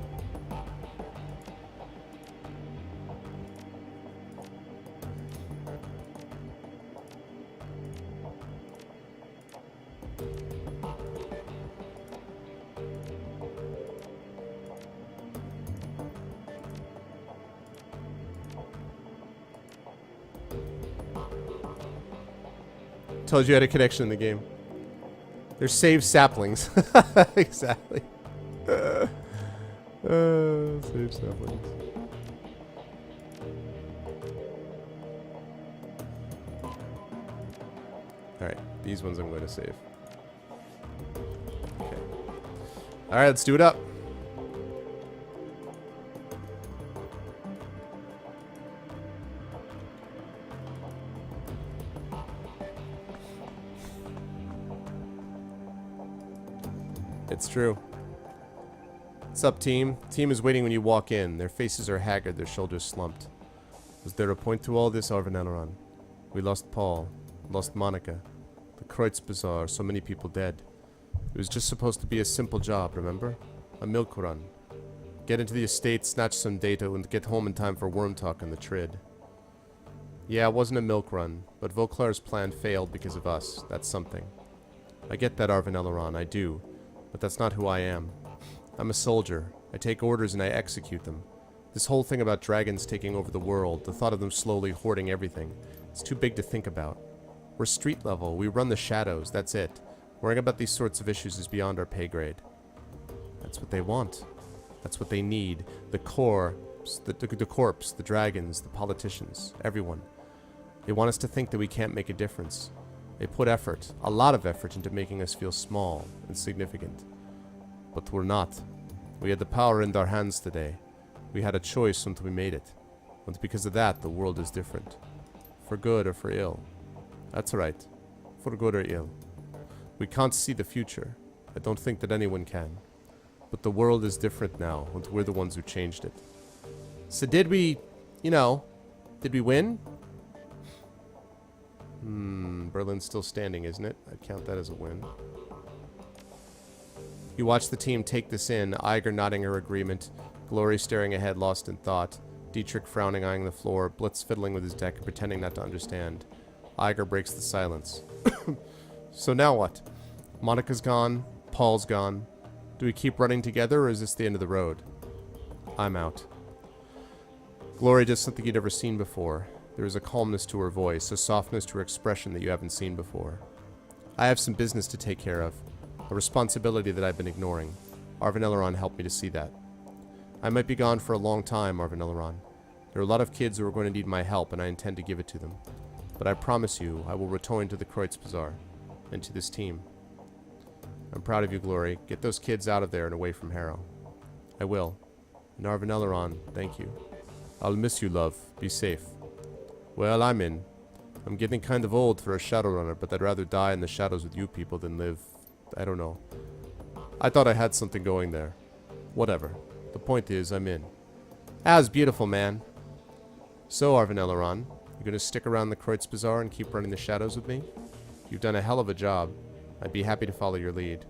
Told you I had a connection in the game. They're saved saplings. Exactly. Saved saplings. Alright, these ones I'm going to save. Okay. Alright, let's do it up. It's true. What's up, team? Team is waiting when you walk in. Their faces are haggard, their shoulders slumped. Was there a point to all this, Arvanelleron? We lost Paul, lost Monica. The Kreutz Bazaar, so many people dead. It was just supposed to be a simple job, remember? A milk run. Get into the estate, snatch some data, and get home in time for Worm Talk and the Trid. Yeah, it wasn't a milk run, but Vauclair's plan failed because of us. That's something. I get that, Arvanelleron, I do. But that's not who I am. I'm a soldier. I take orders and I execute them. This whole thing about dragons taking over the world, the thought of them slowly hoarding everything, it's too big to think about. We're street level. We run the shadows. That's it. Worrying about these sorts of issues is beyond our pay grade. That's what they want. That's what they need. The corpse, the dragons, the politicians, everyone. They want us to think that we can't make a difference. They put effort, a lot of effort, into making us feel small, insignificant. But we're not. We had the power in our hands today. We had a choice and we made it. And because of that, the world is different. For good or for ill. That's right. For good or ill. We can't see the future. I don't think that anyone can. But the world is different now, and we're the ones who changed it. So did we, did we win? Berlin's still standing, isn't it? I'd count that as a win. You watch the team take this in, Iger nodding her agreement, Glory staring ahead, lost in thought, Dietrich frowning, eyeing the floor, Blitz fiddling with his deck and pretending not to understand. Iger breaks the silence. So now what? Monica's gone, Paul's gone. Do we keep running together, or is this the end of the road? I'm out. Glory does something you'd never seen before. There is a calmness to her voice, a softness to her expression that you haven't seen before. I have some business to take care of, a responsibility that I've been ignoring. Arvanelleron helped me to see that. I might be gone for a long time, Arvanelleron. There are a lot of kids who are going to need my help, and I intend to give it to them. But I promise you, I will return to the Kreutz Bazaar, and to this team. I'm proud of you, Glory. Get those kids out of there and away from Harrow. I will. And Arvanelleron, thank you. I'll miss you, love. Be safe. Well, I'm in. I'm getting kind of old for a Shadowrunner, but I'd rather die in the shadows with you people than live... I don't know. I thought I had something going there. Whatever. The point is, I'm in. As beautiful, man. So, Arvanelleron, you gonna stick around the Kreutz Bazaar and keep running the shadows with me? You've done a hell of a job. I'd be happy to follow your lead.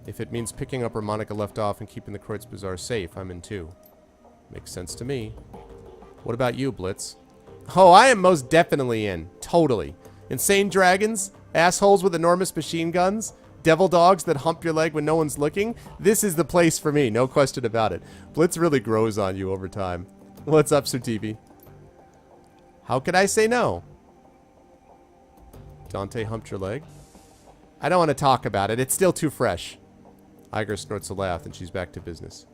If it means picking up where Monica left off and keeping the Kreutz Bazaar safe, I'm in too. Makes sense to me. What about you, Blitz? Oh, I am most definitely in. Totally. Insane dragons? Assholes with enormous machine guns? Devil dogs that hump your leg when no one's looking? This is the place for me, no question about it. Blitz really grows on you over time. What's up, Sir TV? How could I say no? Dante humped your leg? I don't want to talk about it. It's still too fresh. Iger snorts a laugh and she's back to business.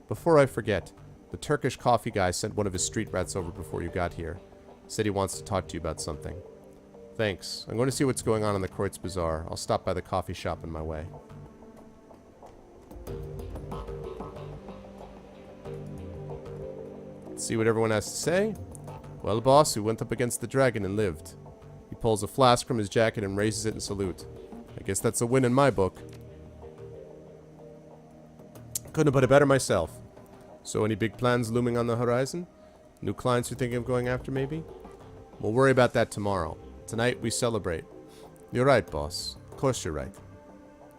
Before I forget, The Turkish coffee guy sent one of his street rats over before you got here. Said he wants to talk to you about something. Thanks. I'm going to see what's going on in the Kreutz Bazaar. I'll stop by the coffee shop on my way. Let's see what everyone has to say. Well, boss, we went up against the dragon and lived. He pulls a flask from his jacket and raises it in salute. I guess that's a win in my book. Couldn't have put it better myself. So any big plans looming on the horizon? New clients you're thinking of going after, maybe? We'll worry about that tomorrow. Tonight we celebrate. You're right, boss. Of course you're right.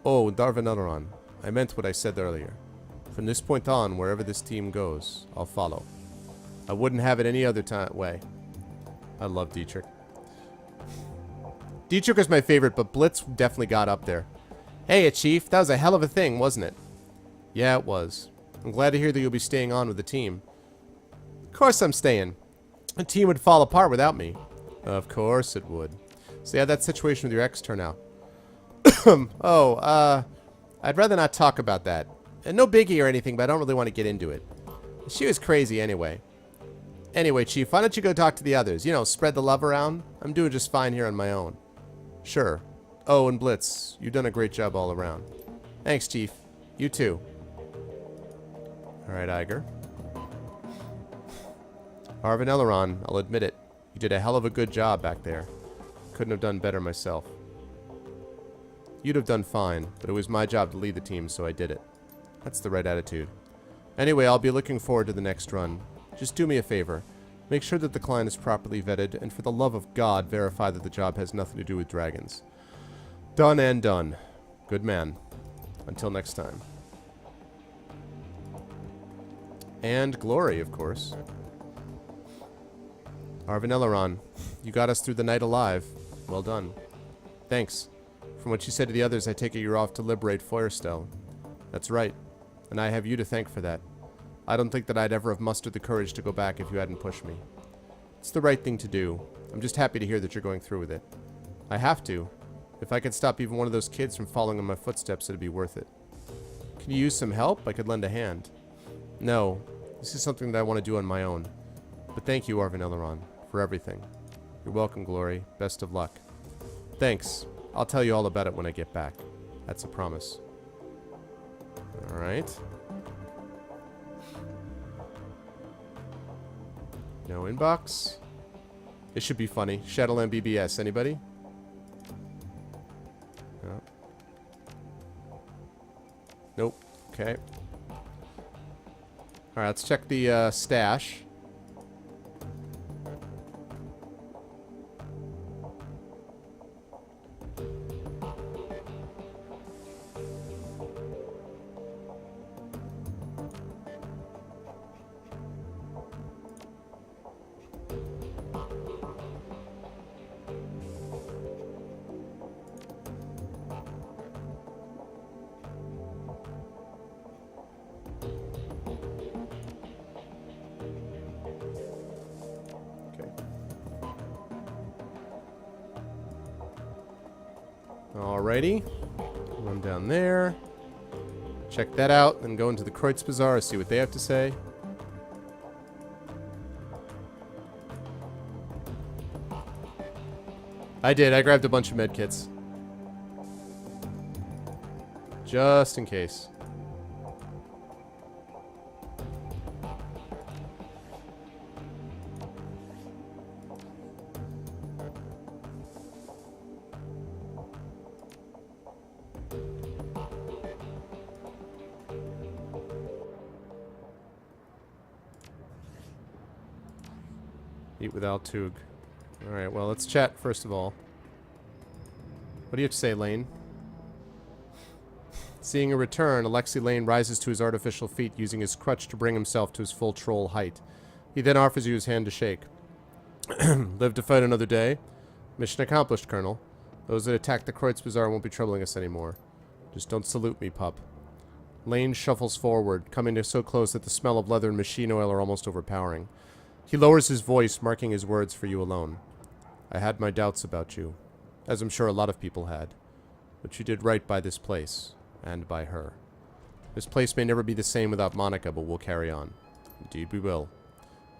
Oh, Darvanelleron. I meant what I said earlier. From this point on, wherever this team goes, I'll follow. I wouldn't have it any other way. I love Dietrich. Dietrich was my favorite, but Blitz definitely got up there. Hey, Chief, that was a hell of a thing, wasn't it? Yeah, it was. I'm glad to hear that you'll be staying on with the team. Of course I'm staying. The team would fall apart without me. Of course it would. So how'd that situation with your ex turn out? I'd rather not talk about that. And no biggie or anything, but I don't really want to get into it. She was crazy anyway. Anyway, Chief, why don't you go talk to the others? You know, spread the love around. I'm doing just fine here on my own. Sure. Oh, and Blitz, you've done a great job all around. Thanks, Chief. You too. Alright, Iger. Arvanelleron, I'll admit it. You did a hell of a good job back there. Couldn't have done better myself. You'd have done fine, but it was my job to lead the team, so I did it. That's the right attitude. Anyway, I'll be looking forward to the next run. Just do me a favor. Make sure that the client is properly vetted, and for the love of God, verify that the job has nothing to do with dragons. Done and done. Good man. Until next time. And glory, of course. Arvanelleron, you got us through the night alive. Well done. Thanks. From what you said to the others, I take it you're off to liberate Feuerstelle. That's right. And I have you to thank for that. I don't think that I'd ever have mustered the courage to go back if you hadn't pushed me. It's the right thing to do. I'm just happy to hear that you're going through with it. I have to. If I could stop even one of those kids from following in my footsteps, it'd be worth it. Can you use some help? I could lend a hand. No. This is something that I want to do on my own. But thank you, Arvanelleron, for everything. You're welcome, Glory. Best of luck. Thanks. I'll tell you all about it when I get back. That's a promise. Alright. No inbox. It should be funny. Shadowrun BBS. Anybody? No. Nope. Okay. Alright, let's check the stash. Alrighty. Run down there. Check that out, then go into the Kreutz Bazaar, see what they have to say. I did. I grabbed a bunch of medkits. Just in case. Eat with Altug. Alright, well, let's chat first of all. What do you have to say, Lane? Seeing a return, Alexei Lane rises to his artificial feet, using his crutch to bring himself to his full troll height. He then offers you his hand to shake. Live to fight another day? Mission accomplished, Colonel. Those that attacked the Kreutz Bazaar won't be troubling us anymore. Just don't salute me, pup. Lane shuffles forward, coming to so close that the smell of leather and machine oil are almost overpowering. He lowers his voice, marking his words for you alone. I had my doubts about you, as I'm sure a lot of people had. But you did right by this place, and by her. This place may never be the same without Monica, but we'll carry on. Indeed we will.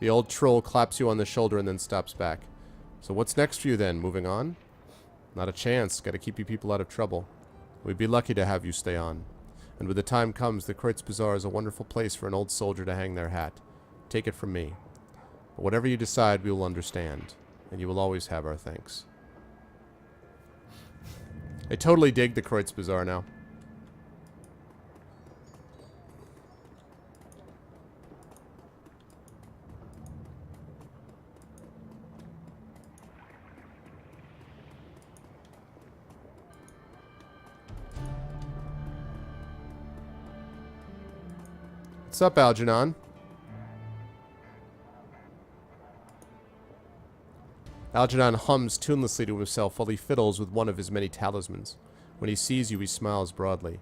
The old troll claps you on the shoulder and then stops back. So what's next for you then? Moving on? Not a chance. Gotta keep you people out of trouble. We'd be lucky to have you stay on. And when the time comes, the Kreutz Bazaar is a wonderful place for an old soldier to hang their hat. Take it from me. But whatever you decide, we will understand. And you will always have our thanks. I totally dig the Kreutz Bazaar now. What's up, Algernon? Algernon hums tunelessly to himself while he fiddles with one of his many talismans. When he sees you, he smiles broadly.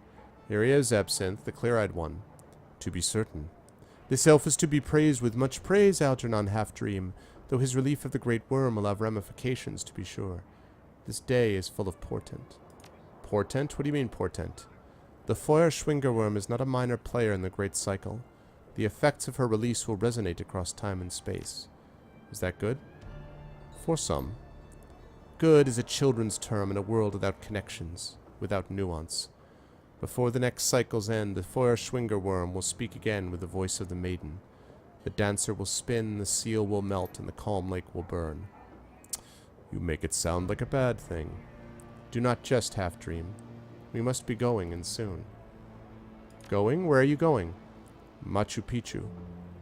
Here he is, Absinthe, the clear-eyed one. To be certain. This elf is to be praised with much praise, Algernon Half-Dream, though his relief of the great worm will have ramifications, to be sure. This day is full of portent. Portent? What do you mean, portent? The Feuerschwinger worm is not a minor player in the great cycle. The effects of her release will resonate across time and space. Is that good? For some. Good is a children's term in a world without connections, without nuance. Before the next cycle's end, the Feuerschwinger worm will speak again with the voice of the maiden. The dancer will spin, the seal will melt, and the calm lake will burn. You make it sound like a bad thing. Do not just half-dream. We must be going, and soon. Going? Where are you going? Machu Picchu.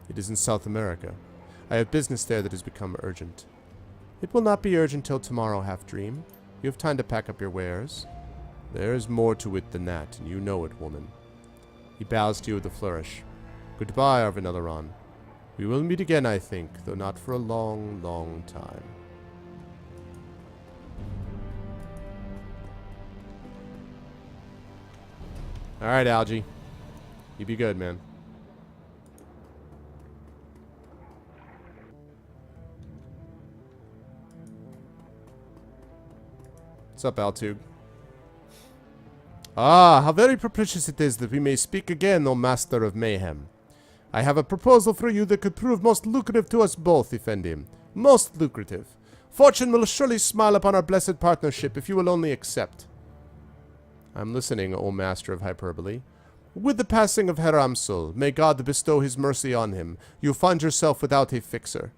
It is in South America. I have business there that has become urgent. It will not be urgent till tomorrow, Half-Dream. You have time to pack up your wares. There is more to it than that, and you know it, woman. He bows to you with a flourish. Goodbye, Arvanelleron. We will meet again, I think, though not for a long, long time. Alright, Algie. You be good, man. What's up, Altug? Ah, how very propitious it is that we may speak again, O Master of Mayhem. I have a proposal for you that could prove most lucrative to us both, Effendi. Most lucrative. Fortune will surely smile upon our blessed partnership if you will only accept. I'm listening, O Master of Hyperbole. With the passing of Herr Amsel, may God bestow his mercy on him, you find yourself without a fixer.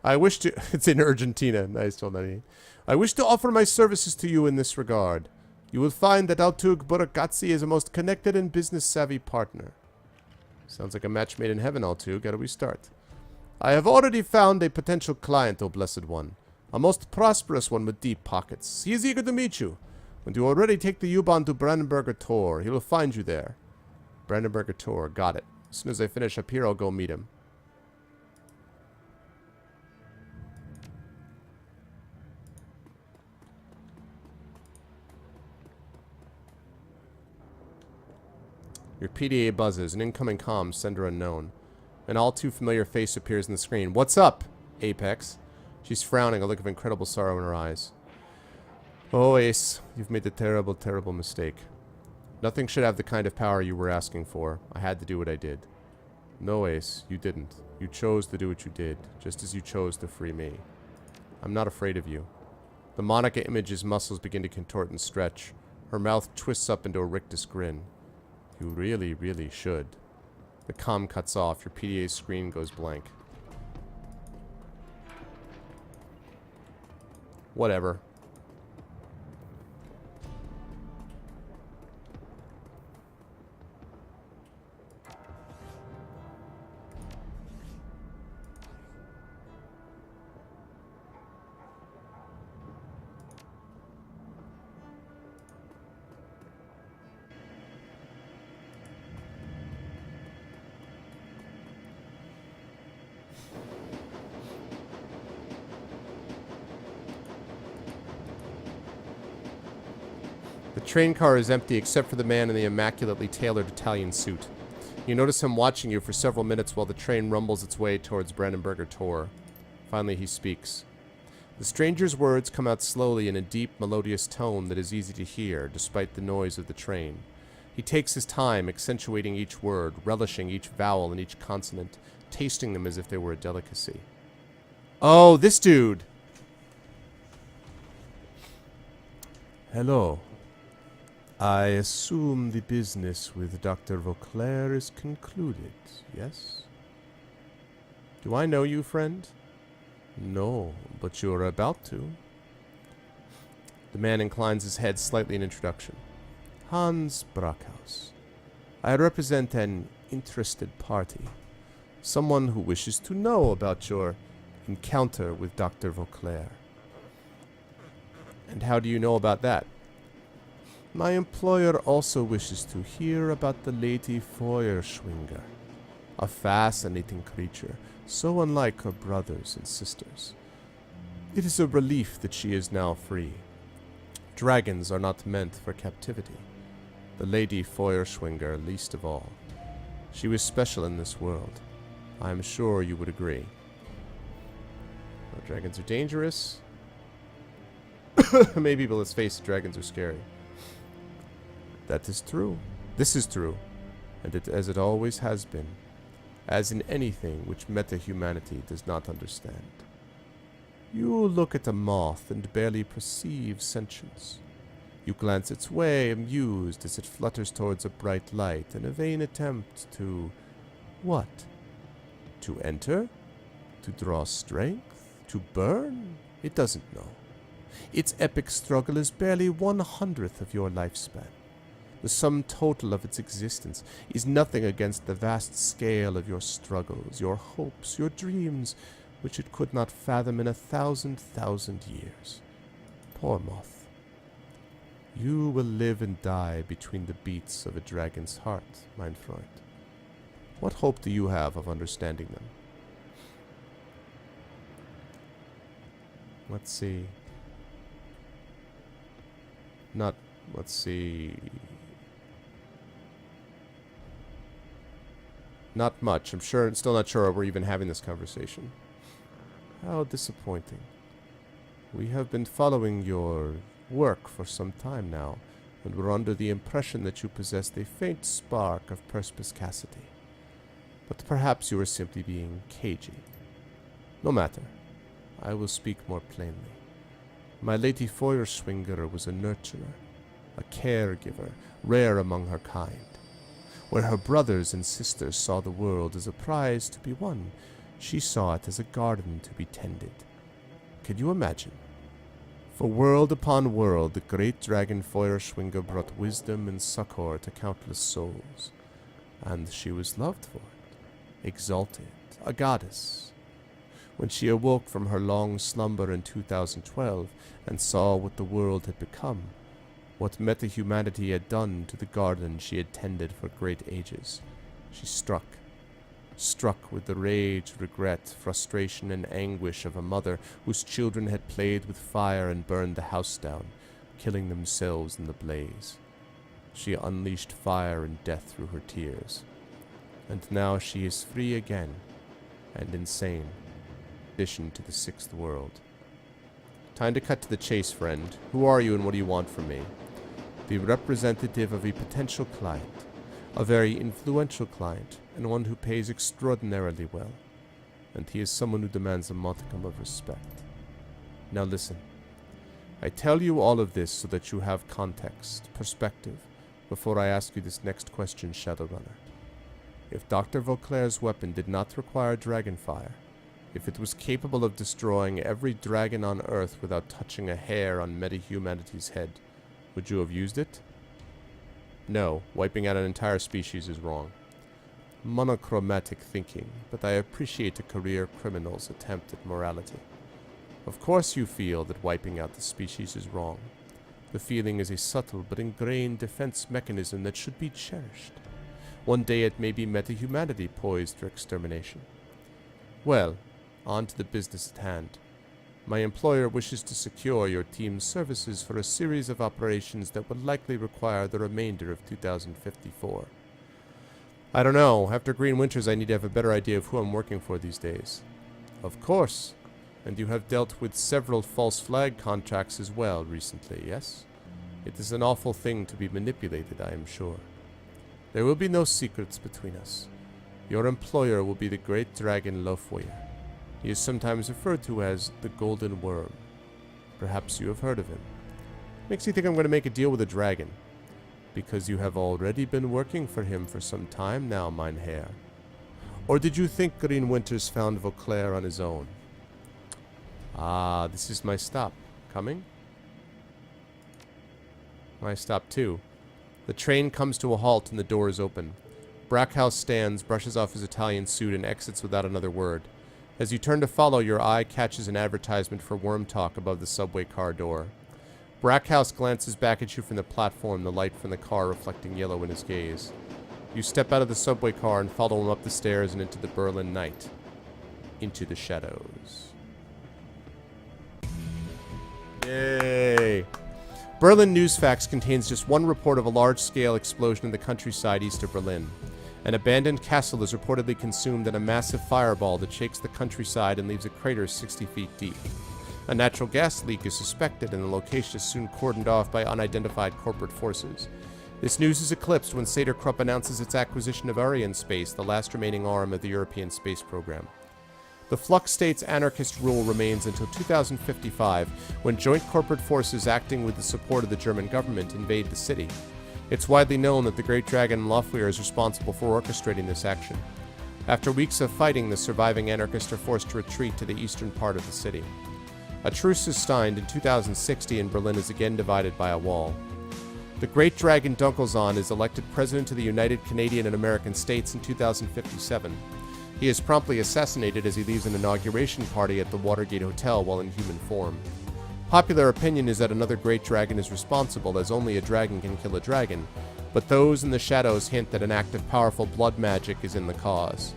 I wish to... It's in Argentina. Nice, Tonani. I wish to offer my services to you in this regard. You will find that Altug Boracazzi is a most connected and business-savvy partner. Sounds like a match made in heaven, Altug. How do we start? I have already found a potential client, O Blessed One. A most prosperous one with deep pockets. He is eager to meet you. When you already take the U-Bahn to Brandenburger Tor, he will find you there. Brandenburger Tor, got it. As soon as I finish up here, I'll go meet him. Your PDA buzzes. An incoming comm, sender unknown. An all-too-familiar face appears on the screen. What's up, Apex? She's frowning, a look of incredible sorrow in her eyes. Oh, Ace, you've made a terrible, terrible mistake. Nothing should have the kind of power you were asking for. I had to do what I did. No, Ace, you didn't. You chose to do what you did, just as you chose to free me. I'm not afraid of you. The Monica image's muscles begin to contort and stretch. Her mouth twists up into a rictus grin. You really, really should. The comm cuts off. Your PDA screen goes blank. Whatever. The train car is empty except for the man in the immaculately tailored Italian suit. You notice him watching you for several minutes while the train rumbles its way towards Brandenburger Tor. Finally, he speaks. The stranger's words come out slowly in a deep, melodious tone that is easy to hear, despite the noise of the train. He takes his time, accentuating each word, relishing each vowel and each consonant, tasting them as if they were a delicacy. Oh, this dude! Hello. I assume the business with Dr. Vauclair is concluded, yes? Do I know you, friend? No, but you're about to. The man inclines his head slightly in introduction. Hans Brackhaus. I represent an interested party. Someone who wishes to know about your encounter with Dr. Vauclair. And how do you know about that? My employer also wishes to hear about the Lady Feuerschwinger, a fascinating creature, so unlike her brothers and sisters. It is a relief that she is now free. Dragons are not meant for captivity. The Lady Feuerschwinger least of all. She was special in this world. I am sure you would agree. Well, dragons are dangerous. Maybe, but let's face it, dragons are scary. That is true. This is true. And as it always has been. As in anything which meta-humanity does not understand. You look at a moth and barely perceive sentience. You glance its way, amused as it flutters towards a bright light in a vain attempt to... what? To enter? To draw strength? To burn? It doesn't know. Its epic struggle is barely 1/100th of your lifespan. The sum total of its existence is nothing against the vast scale of your struggles, your hopes, your dreams, which it could not fathom in 1,000,000 years. Poor moth. You will live and die between the beats of a dragon's heart, mein Freund. What hope do you have of understanding them? Let's see. Let's see. Not much. I'm still not sure we're even having this conversation. How disappointing. We have been following your work for some time now, and we're under the impression that you possessed a faint spark of perspicacity. But perhaps you are simply being cagey. No matter. I will speak more plainly. My Lady Feuerschwinger was a nurturer, a caregiver, rare among her kind. Where her brothers and sisters saw the world as a prize to be won, she saw it as a garden to be tended. Could you imagine? For world upon world, the great dragon Feuerschwinger brought wisdom and succor to countless souls. And she was loved for it, exalted, a goddess. When she awoke from her long slumber in 2012 and saw what the world had become, what meta-humanity had done to the garden she had tended for great ages, she struck with the rage, regret, frustration, and anguish of a mother whose children had played with fire and burned the house down, killing themselves in the blaze. She unleashed fire and death through her tears. And now she is free again, and insane, addition to the sixth world. Time to cut to the chase, friend. Who are you and what do you want from me? The representative of a potential client, a very influential client, and one who pays extraordinarily well. And he is someone who demands a modicum of respect. Now listen. I tell you all of this so that you have context, perspective, before I ask you this next question, Shadowrunner. If Dr. Vauclair's weapon did not require dragonfire, if it was capable of destroying every dragon on Earth without touching a hair on meta-humanity's head, would you have used it? No, wiping out an entire species is wrong. Monochromatic thinking, but I appreciate a career criminal's attempt at morality. Of course you feel that wiping out the species is wrong. The feeling is a subtle but ingrained defense mechanism that should be cherished. One day it may be meta-humanity poised for extermination. Well, on to the business at hand. My employer wishes to secure your team's services for a series of operations that will likely require the remainder of 2054. I don't know. After Green Winters, I need to have a better idea of who I'm working for these days. Of course. And you have dealt with several false flag contracts as well recently, yes? It is an awful thing to be manipulated, I am sure. There will be no secrets between us. Your employer will be the great dragon Lofweir. He is sometimes referred to as the Golden Worm. Perhaps you have heard of him. Makes you think I'm going to make a deal with a dragon. Because you have already been working for him for some time now, mein Herr. Or did you think Green Winters found Vauclair on his own? Ah, this is my stop. Coming? My stop too. The train comes to a halt and the door is open. Brackhouse stands, brushes off his Italian suit, and exits without another word. As you turn to follow, your eye catches an advertisement for Worm Talk above the subway car door. Brackhouse glances back at you from the platform, the light from the car reflecting yellow in his gaze. You step out of the subway car and follow him up the stairs and into the Berlin night. Into the shadows. Yay! Berlin Newsfax contains just one report of a large-scale explosion in the countryside east of Berlin. An abandoned castle is reportedly consumed in a massive fireball that shakes the countryside and leaves a crater 60 feet deep. A natural gas leak is suspected, and the location is soon cordoned off by unidentified corporate forces. This news is eclipsed when Saterkrupp announces its acquisition of Arianespace, the last remaining arm of the European space program. The Flux State's anarchist rule remains until 2055, when joint corporate forces acting with the support of the German government invade the city. It's widely known that the Great Dragon Lofweir is responsible for orchestrating this action. After weeks of fighting, the surviving anarchists are forced to retreat to the eastern part of the city. A truce is signed in 2060 and Berlin is again divided by a wall. The Great Dragon Dunkelzahn is elected President of the United Canadian and American States in 2057. He is promptly assassinated as he leaves an inauguration party at the Watergate Hotel while in human form. Popular opinion is that another great dragon is responsible, as only a dragon can kill a dragon, but those in the shadows hint that an act of powerful blood magic is the cause.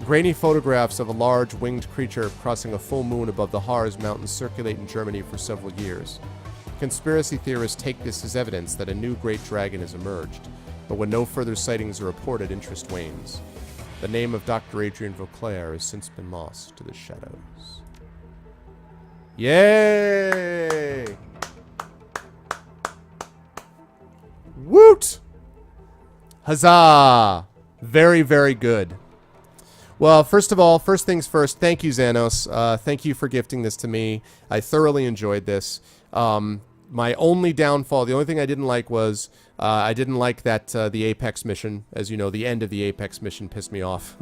Grainy photographs of a large winged creature crossing a full moon above the Harz Mountains circulate in Germany for several years. Conspiracy theorists take this as evidence that a new great dragon has emerged, but when no further sightings are reported, interest wanes. The name of Dr. Adrian Vauclair has since been lost to the shadows. Yay! Woot! Huzzah! Very, very good. Well, first things first, thank you, Xanos. Thank you for gifting this to me. I thoroughly enjoyed this. My only downfall, the only thing I didn't like was I didn't like that the Apex mission. As you know, the end of the Apex mission pissed me off.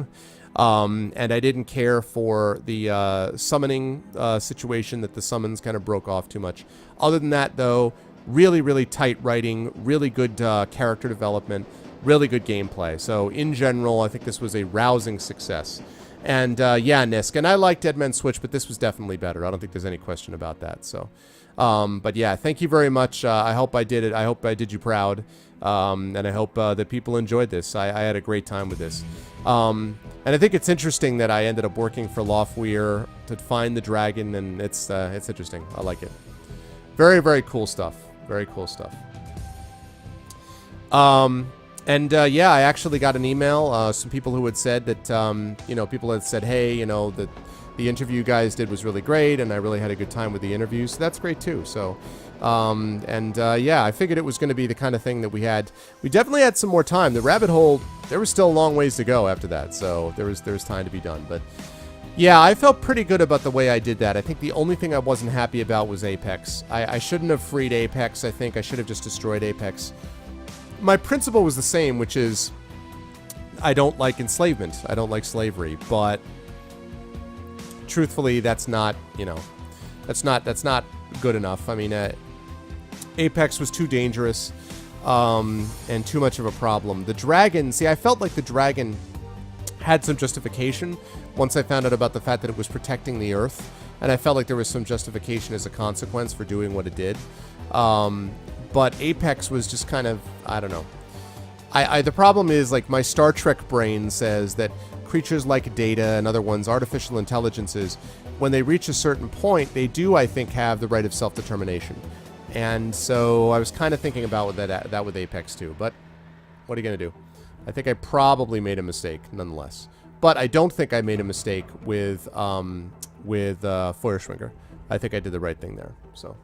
And I didn't care for the summoning situation, that the summons kind of broke off too much. Other than that, though, really, really tight writing, really good character development, really good gameplay. So, in general, I think this was a rousing success. And, yeah, Nisk, and I like Dead Man's Switch, but this was definitely better. I don't think there's any question about that, so... but yeah, thank you very much. I hope I did it. I hope I did you proud. And I hope that people enjoyed this. I had a great time with this. And I think it's interesting that I ended up working for Lofweir to find the dragon, and it's interesting. I like it. Very, very cool stuff. Very cool stuff. And yeah, I actually got an email. Some people who had said that, you know, people had said, hey, you know, that the interview you guys did was really great, and I really had a good time with the interview, so that's great too. So, yeah, I figured it was going to be the kind of thing that we definitely had some more time. The rabbit hole, there was still a long ways to go after that, so there was time to be done. But yeah, I felt pretty good about the way I did that. I think the only thing I wasn't happy about was Apex. I shouldn't have freed Apex. I think I should have just destroyed Apex. My principle was the same, which is I don't like enslavement. I don't like slavery, but truthfully, that's not, you know, that's not good enough. I mean, Apex was too dangerous, and too much of a problem. The dragon, see, I felt like the dragon had some justification once I found out about the fact that it was protecting the Earth, and I felt like there was some justification as a consequence for doing what it did. But Apex was just kind of, I don't know. The problem is, like, my Star Trek brain says that creatures like Data and other ones, artificial intelligences, when they reach a certain point, they do, I think, have the right of self-determination. And so I was kind of thinking about that with Apex too. But what are you going to do? I think I probably made a mistake, nonetheless. But I don't think I made a mistake with Feuerschwinger. I think I did the right thing there. So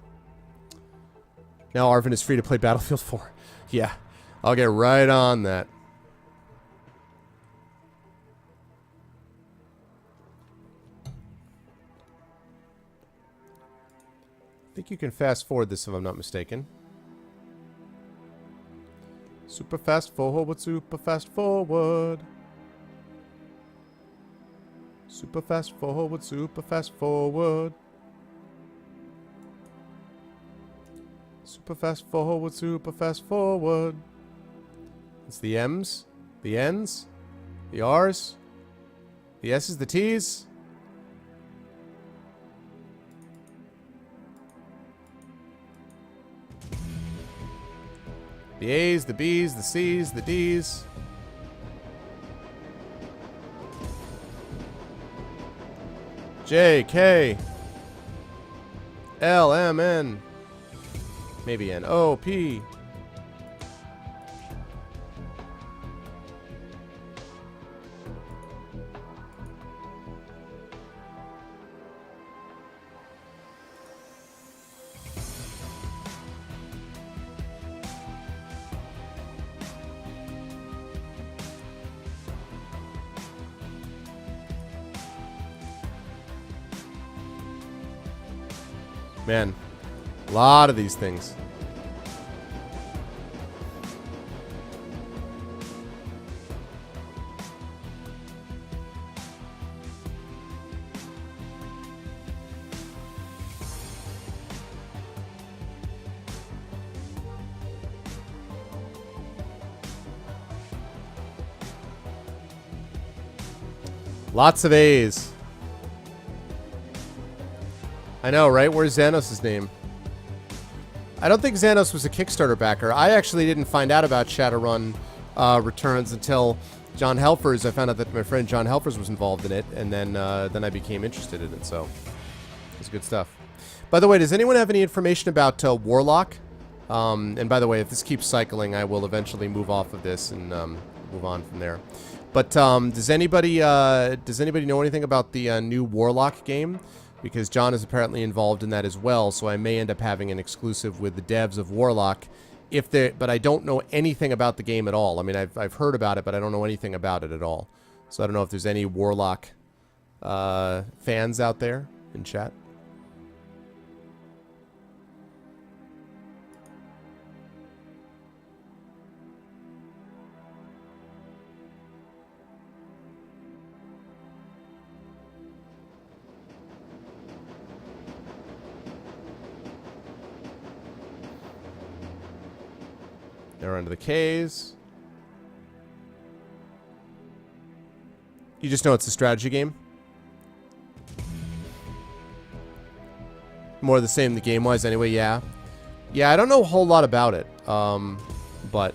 now Arvin is free to play Battlefield 4. Yeah, I'll get right on that. think you can fast forward this if I'm not mistaken. Super fast forward, super fast forward. Super fast forward, super fast forward. Super fast forward, super fast forward. It's the M's, the N's, the R's, the S's, the T's. The A's, the B's, the C's, the D's. J, K, L, M, N. Maybe N, O, P. Man, a lot of these things. Lots of A's. I know, right? Where's Xanos' name? I don't think Xanos was a Kickstarter backer. I actually didn't find out about Shadowrun Returns until John Helfers. I found out that my friend John Helfers was involved in it, and then I became interested in it, so it's good stuff. By the way, does anyone have any information about Warlock? And by the way, if this keeps cycling, I will eventually move off of this and move on from there. But does anybody know anything about the new Warlock game? Because John is apparently involved in that as well, so I may end up having an exclusive with the devs of Warlock. But I don't know anything about the game at all. I mean, I've heard about it, but I don't know anything about it at all. So I don't know if there's any Warlock fans out there in chat. Now we're onto the K's. You just know it's a strategy game? More of the same the game-wise anyway, yeah. Yeah, I don't know a whole lot about it. But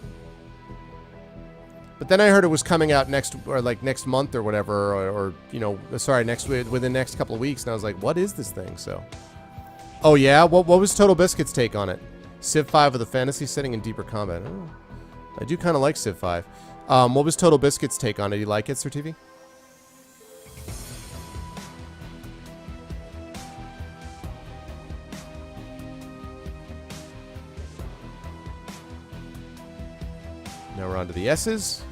then I heard it was coming out next month or whatever, or you know, sorry, within the next couple of weeks, and I was like, what is this thing? So, oh yeah, what was Total Biscuit's take on it? Civ 5 with a fantasy setting and deeper combat. Oh, I do kind of like Civ 5. What was Total Biscuit's take on it? Do you like it, Sir TV? Now we're on to the S's.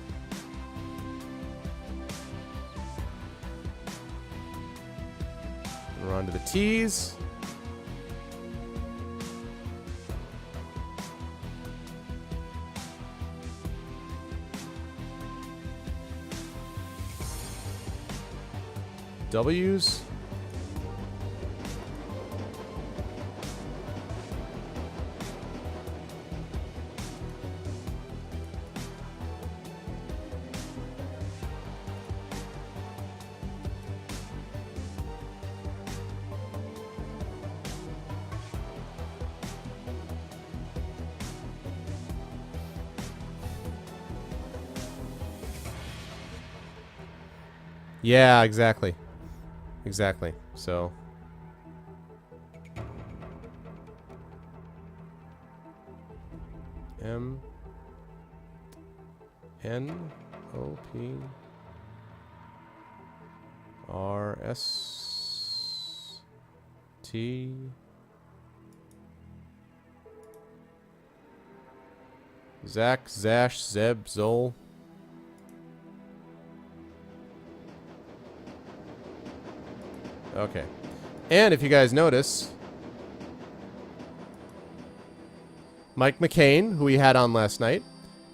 We're on to the T's. W's. Yeah, exactly. Exactly. So M N O P R S T Zach, Zash, Zeb, Zol. Okay. And if you guys notice, Mike McCain, who we had on last night.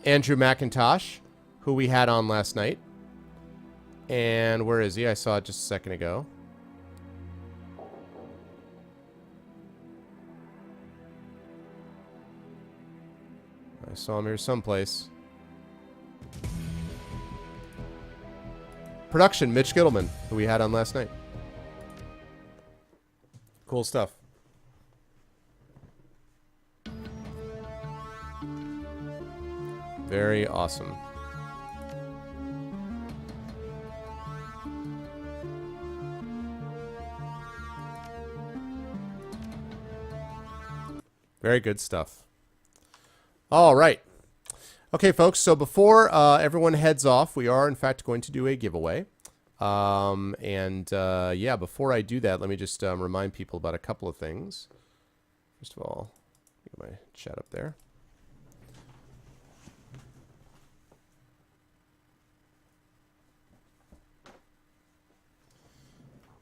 Andrew McIntosh, who we had on last night. And where is he? I saw it just a second ago. I saw him here someplace. Production, Mitch Gittleman, who we had on last night. Cool stuff. Very awesome. Very good stuff. All right. Okay, folks, so before everyone heads off, we are, in fact, going to do a giveaway. Yeah, before I do that, let me just remind people about a couple of things. First of all, get my chat up there.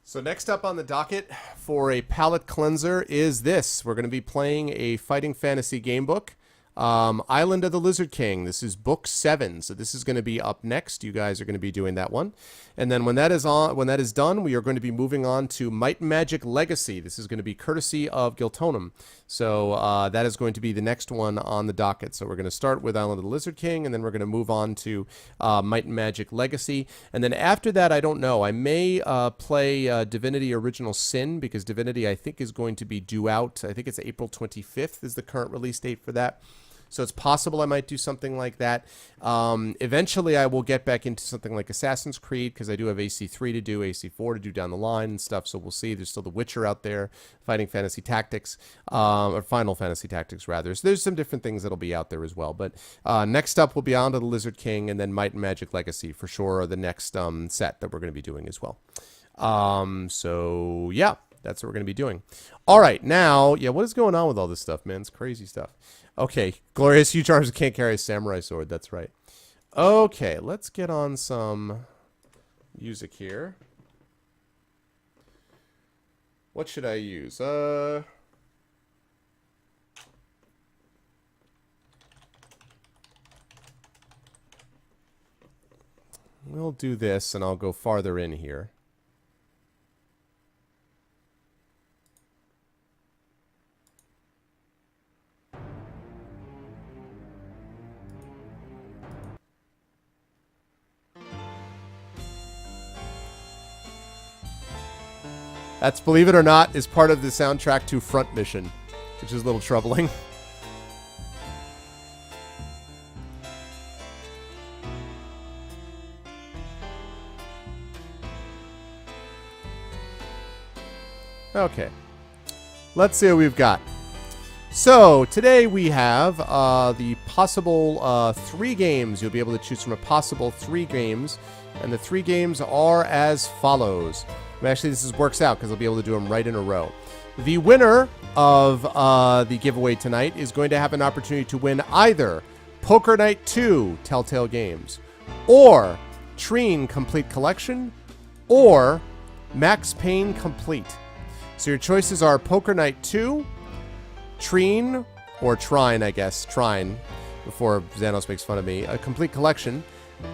So next up on the docket for a palate cleanser is this. We're going to be playing a fighting fantasy game book. Island of the Lizard King. This is book 7, so this is going to be up next. You guys are going to be doing that one, and then when that is done, we are going to be moving on to Might and Magic Legacy. This is going to be courtesy of Giltonum, so that is going to be the next one on the docket. So we're going to start with Island of the Lizard King, and then we're going to move on to Might and Magic Legacy, and then after that, I don't know. I may play Divinity Original Sin, because Divinity, I think, is going to be due out. I think it's April 25th is the current release date for that. So it's possible I might do something like that. Eventually, I will get back into something like Assassin's Creed, because I do have AC3 to do, AC4 to do down the line and stuff. So we'll see. There's still The Witcher out there, Fighting Fantasy Tactics, or Final Fantasy Tactics, rather. So there's some different things that'll be out there as well. But next up will be On to the Lizard King, and then Might and Magic Legacy, for sure, are the next set that we're going to be doing as well. So, yeah. That's what we're going to be doing. All right, now, yeah, what is going on with all this stuff, man? It's crazy stuff. Okay, Glorious Huge Arms can't carry a samurai sword. That's right. Okay, let's get on some music here. What should I use? We'll do this, and I'll go farther in here. That's, believe it or not, is part of the soundtrack to Front Mission, which is a little troubling. Okay. Let's see what we've got. So, today we have the possible 3 games. You'll be able to choose from a possible 3 games. And the 3 games are as follows. Actually, this works out because I'll be able to do them right in a row. The winner of the giveaway tonight is going to have an opportunity to win either Poker Night 2 Telltale Games, or Trine Complete Collection, or Max Payne Complete. So your choices are Poker Night 2, Trine, or Trine, I guess, Trine, before Xanos makes fun of me, a Complete Collection,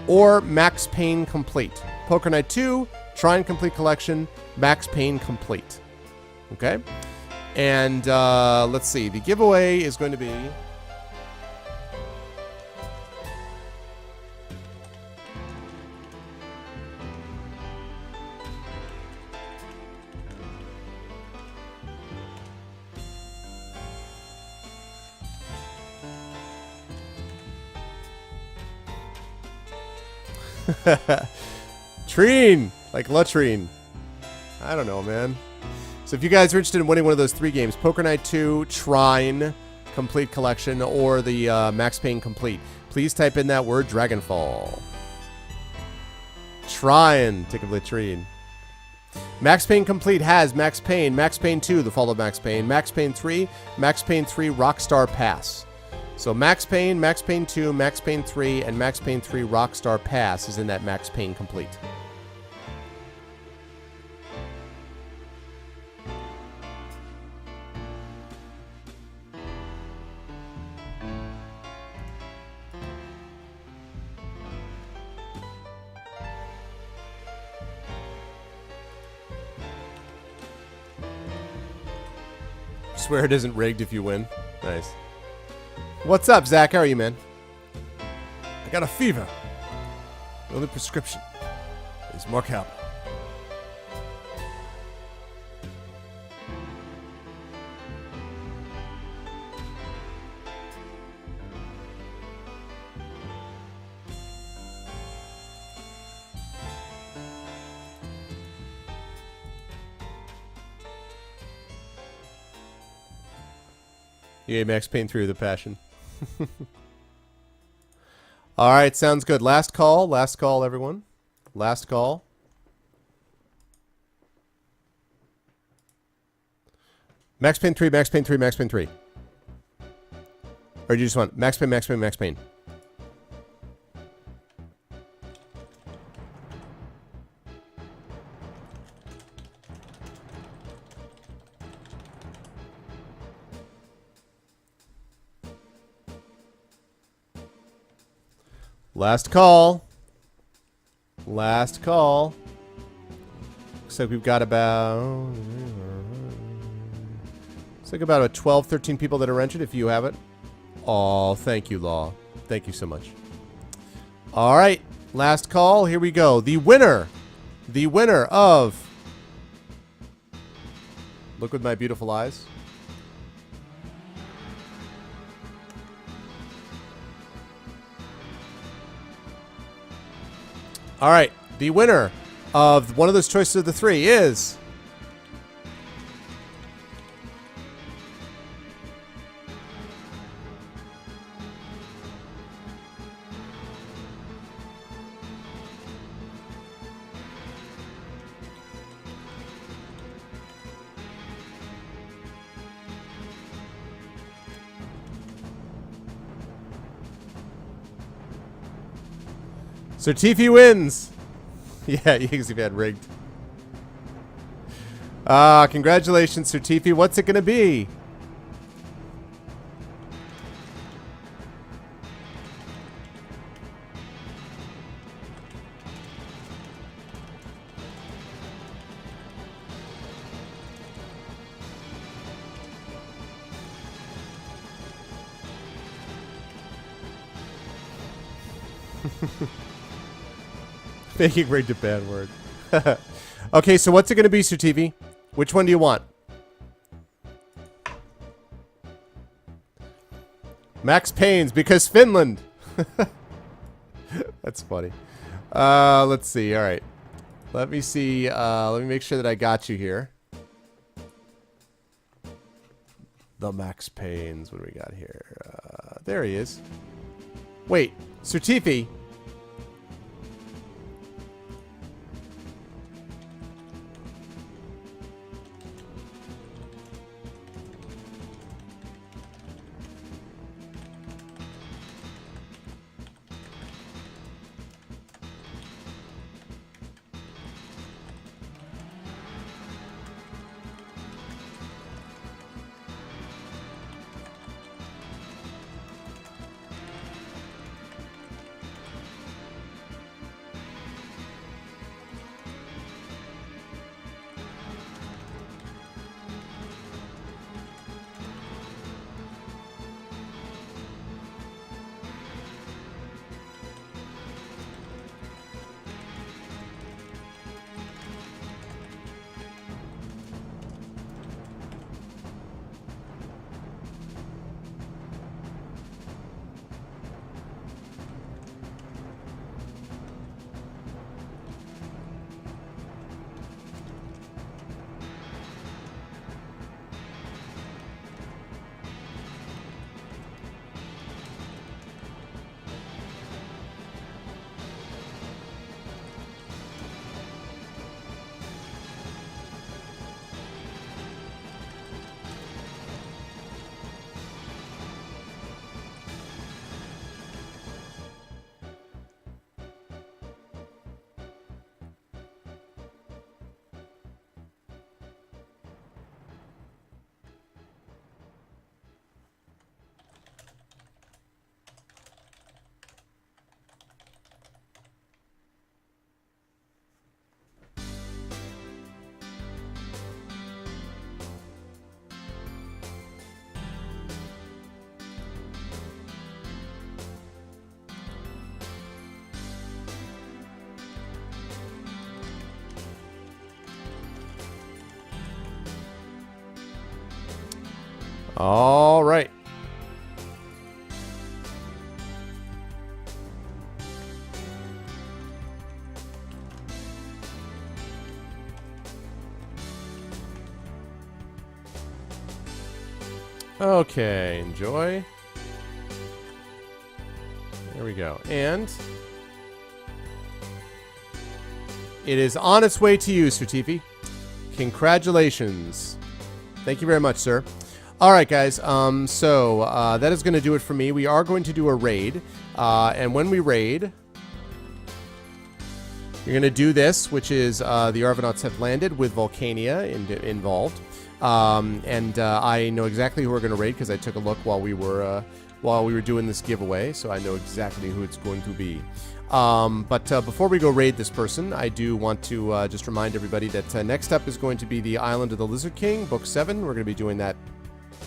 or Max Payne Complete. Poker Night 2, Trine Complete Collection, Max Payne Complete. Okay? And let's see. The giveaway is going to be... Trine! Like latrine. I don't know, man. So if you guys are interested in winning one of those 3 games, Poker Night 2, Trine Complete Collection, or the Max Payne Complete, please type in that word Dragonfall. Trine. Take a latrine. Max Payne Complete has Max Payne 2, The Fall of Max Payne, Max Payne 3, Max Payne 3 Rockstar Pass. So Max Payne 2, Max Payne 3, and Max Payne 3 Rockstar Pass is in that Max Payne Complete. Swear it isn't rigged if you win. Nice. What's up, Zach? How are you, man? I got a fever. The only prescription is more cowbell. Yeah, Max Payne 3 with a passion. Alright, sounds good. Last call, everyone. Last call. Max Payne 3, Max Payne 3, Max Payne 3. Or do you just want Max Payne, Max Payne, Max Payne? Last call. Last call. Looks like we've got about... Looks like about 12, 13 people that are entered if you have it. Oh, thank you, Law. Thank you so much. All right. Last call. Here we go. The winner. The winner of... Look with my beautiful eyes. All right, the winner of one of those choices of the three is... Sir Tiffy wins. Yeah, because you've had rigged. Congratulations, Sir Tiffy. What's it going to be? Making rigged a bad word. Okay, so what's it going to be, Sir TV? Which one do you want? Max Payne's, because Finland. That's funny. Let's see. All right. Let me see. Let me make sure that I got you here. The Max Payne's. What do we got here? There he is. Wait, Sir TV. All right. Okay, enjoy. There we go. And it is on its way to you, Sir Tifi. Congratulations. Thank you very much, sir. All right, guys. So that is going to do it for me. We are going to do a raid. And when we raid, you're going to do this, which is the Arvanauts have landed with Volcania involved. And I know exactly who we're going to raid because I took a look while we were doing this giveaway, so I know exactly who it's going to be. But before we go raid this person, I do want to just remind everybody that next up is going to be the Island of the Lizard King, Book 7. We're going to be doing that.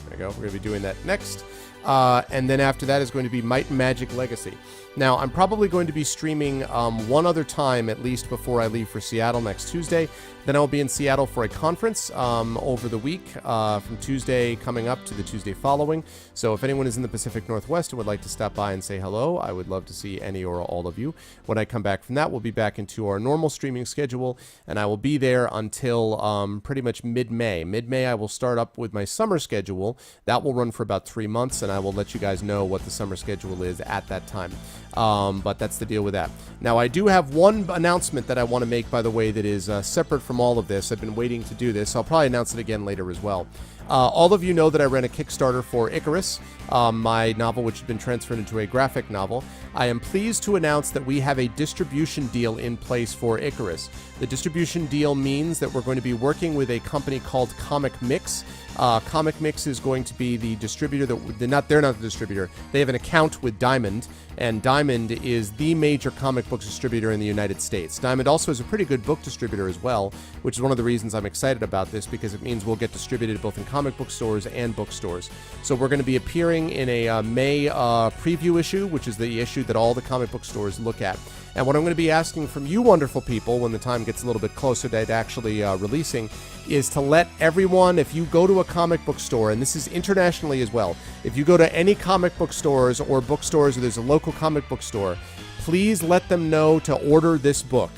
There we go. We're going to be doing that next. And then after that is going to be Might and Magic Legacy. Now, I'm probably going to be streaming one other time, at least before I leave for Seattle next Tuesday. Then I'll be in Seattle for a conference over the week from Tuesday coming up to the Tuesday following. So if anyone is in the Pacific Northwest and would like to stop by and say hello, I would love to see any or all of you. When I come back from that, we'll be back into our normal streaming schedule, and I will be there until pretty much mid-May. Mid-May, I will start up with my summer schedule. That will run for about 3 months, and I will let you guys know what the summer schedule is at that time. But that's the deal with that. Now, I do have one announcement that I want to make, by the way, that is separate from all of this. I've been waiting to do this. I'll probably announce it again later as well. All of you know that I ran a Kickstarter for Icarus, my novel, which has been transferred into a graphic novel. I am pleased to announce that we have a distribution deal in place for Icarus. The distribution deal means that we're going to be working with a company called Comic Mix. Comic Mix is going to be the distributor that they're not the distributor. They have an account with Diamond, and Diamond is the major comic book distributor in the United States. Diamond also is a pretty good book distributor as well, which is one of the reasons I'm excited about this, because it means we'll get distributed both in comic book stores and bookstores. So we're going to be appearing in a May preview issue, which is the issue that all the comic book stores look at. And what I'm going to be asking from you wonderful people when the time gets a little bit closer to it actually releasing is to let everyone, if you go to a comic book store, and this is internationally as well, if you go to any comic book stores or bookstores or there's a local comic book store, please let them know to order this book.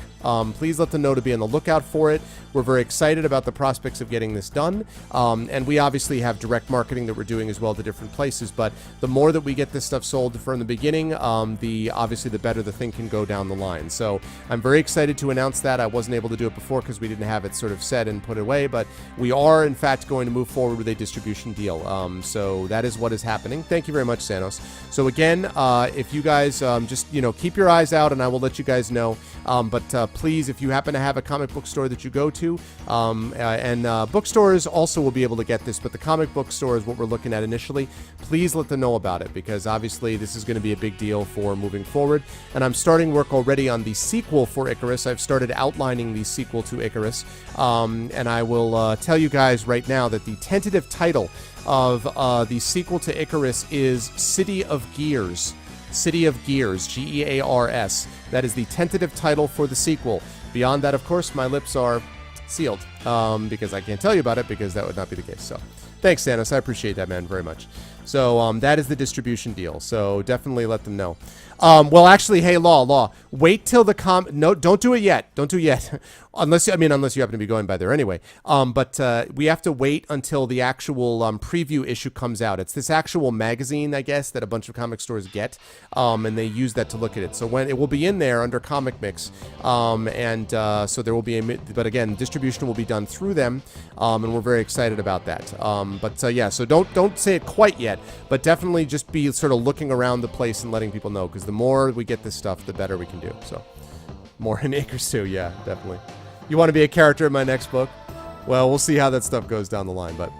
Please let them know to be on the lookout for it. We're very excited about the prospects of getting this done. And we obviously have direct marketing that we're doing as well to different places. But the more that we get this stuff sold from the beginning, obviously the better the thing can go down the line. So I'm very excited to announce that. I wasn't able to do it before because we didn't have it sort of set and put away. But we are, in fact, going to move forward with a distribution deal. So that is what is happening. Thank you very much, Sanos. So again, if you guys just, keep your eyes out and I will let you guys know. But please, if you happen to have a comic book store that you go to, and bookstores also will be able to get this, but the comic book store is what we're looking at initially. Please let them know about it, because obviously this is going to be a big deal for moving forward. And I'm starting work already on the sequel for Icarus. I've started outlining the sequel to Icarus, and I will tell you guys right now that the tentative title of the sequel to Icarus is City of Gears. City of Gears, Gears. That is the tentative title for the sequel. Beyond that, of course, my lips are sealed, because I can't tell you about it, because that would not be the case. So thanks, Thanos. I appreciate that, man, very much. So that is the distribution deal. So definitely let them know. Well, actually, hey, Law, wait till the no, don't do it yet. Don't do it yet. unless you happen to be going by there anyway. But we have to wait until the actual preview issue comes out. It's this actual magazine, I guess, that a bunch of comic stores get, and they use that to look at it. So when it will be in there under Comic Mix, so there will be but again, distribution will be done through them, and we're very excited about that. Yeah, so don't say it quite yet, but definitely just be sort of looking around the place and letting people know, because the more we get this stuff, the better we can do. So more in Acres too, yeah, definitely. You want to be a character in my next book? Well, we'll see how that stuff goes down the line, but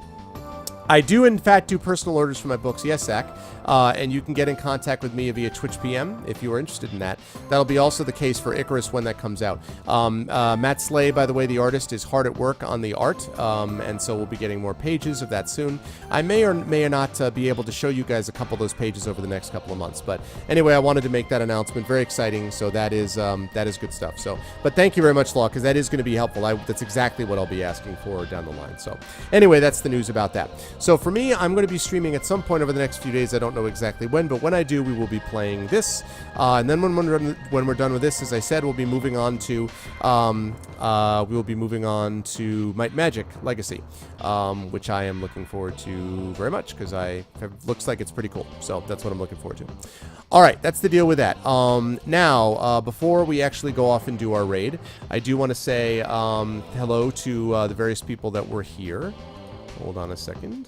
I do, in fact, do personal orders for my books. Yes, Zach. And you can get in contact with me via Twitch PM if you are interested in that. That'll be also the case for Icarus when that comes out. Matt Slay, by the way, the artist, is hard at work on the art, and so we'll be getting more pages of that soon. I may or not be able to show you guys a couple of those pages over the next couple of months. But anyway, I wanted to make that announcement. Very exciting. So that is good stuff. So, but thank you very much, Law, because that is going to be helpful. That's exactly what I'll be asking for down the line. So anyway, that's the news about that. So for me, I'm going to be streaming at some point over the next few days. I don't know exactly when, but when I do, we will be playing this. And then when we're done with this, as I said, we'll be moving on to Might and Magic Legacy, which I am looking forward to very much because it looks like it's pretty cool. So that's what I'm looking forward to. All right, that's the deal with that. Now, before we actually go off and do our raid, I do want to say hello to the various people that were here. Hold on a second.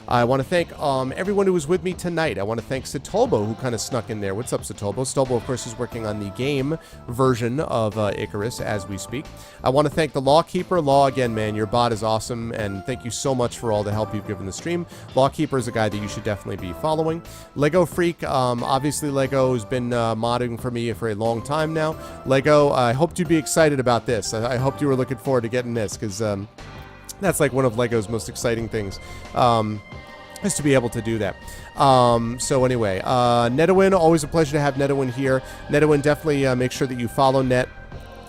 I want to thank everyone who was with me tonight. I want to thank Satobo, who kind of snuck in there. What's up, Satobo? Satobo, of course, is working on the game version of Icarus as we speak. I want to thank the Lawkeeper. Law, again, man, your bot is awesome, and thank you so much for all the help you've given the stream. Lawkeeper is a guy that you should definitely be following. Lego Freak, obviously Lego has been modding for me for a long time now. Lego, I hoped you'd be excited about this. I hoped you were looking forward to getting this, because that's like one of Lego's most exciting things, is to be able to do that. So anyway, Netawin, always a pleasure to have Netawin here. Netawin, definitely make sure that you follow Net.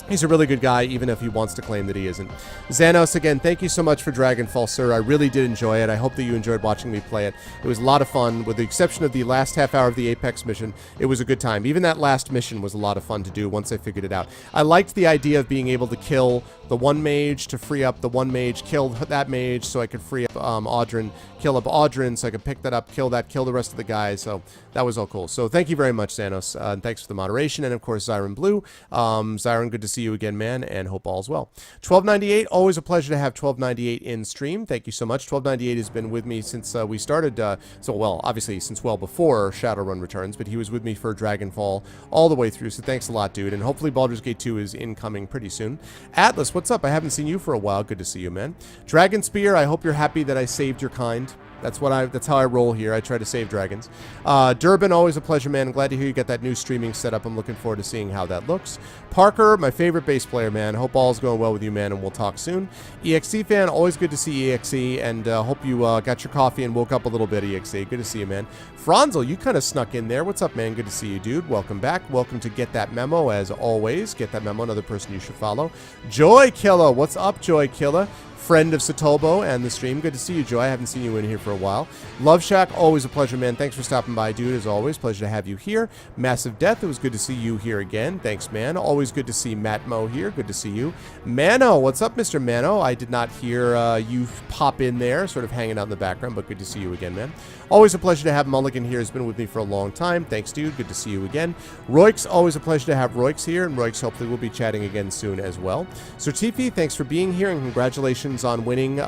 He's a really good guy, even if he wants to claim that he isn't. Xanos, again, thank you so much for Dragonfall, sir. I really did enjoy it. I hope that you enjoyed watching me play it. It was a lot of fun. With the exception of the last half hour of the Apex mission, it was a good time. Even that last mission was a lot of fun to do once I figured it out. I liked the idea of being able to kill the one mage to free up the one mage, kill that mage so I could free up Audrin, kill up Audrin so I could pick that up, kill the rest of the guys. So that was all cool. So thank you very much, Xanos. And thanks for the moderation. And of course, Zyron Blue. Zyron, good to see you again, man, and hope all's well. 1298, always a pleasure to have 1298 in stream. Thank you so much. 1298 has been with me since we started, obviously since well before Shadowrun Returns, but he was with me for Dragonfall all the way through, so thanks a lot, dude, and hopefully Baldur's Gate 2 is incoming pretty soon. Atlas, what's up? I haven't seen you for a while. Good to see you, man. Dragon Spear, I hope you're happy that I saved your kind. That's how I roll here. I try to save dragons. Durbin, always a pleasure, man. I'm glad to hear you got that new streaming set up. I'm looking forward to seeing how that looks. Parker, my favorite bass player, man. Hope all's going well with you, man, and we'll talk soon. EXE fan, always good to see EXE, and hope you got your coffee and woke up a little bit, EXE. Good to see you, man. Franzel, you kind of snuck in there. What's up, man? Good to see you, dude. Welcome back. Welcome to Get That Memo, as always. Get That Memo, another person you should follow. Joy Killer, what's up, Joy Killer? Friend of Satobo and the stream. Good to see you, Joy. I haven't seen you in here for a while. Love Shack, always a pleasure, man. Thanks for stopping by, dude. As always, pleasure to have you here. Massive Death, it was good to see you here again. Thanks, man. Always good to see Matmo here. Good to see you. Mano, what's up, Mr. Mano? I did not hear you pop in there, sort of hanging out in the background, but good to see you again, man. Always a pleasure to have Mulligan here. He's been with me for a long time. Thanks, dude. Good to see you again. Roix, always a pleasure to have Roix here, and Roix, hopefully we'll be chatting again soon as well. Sir Tifi, thanks for being here, and congratulations on winning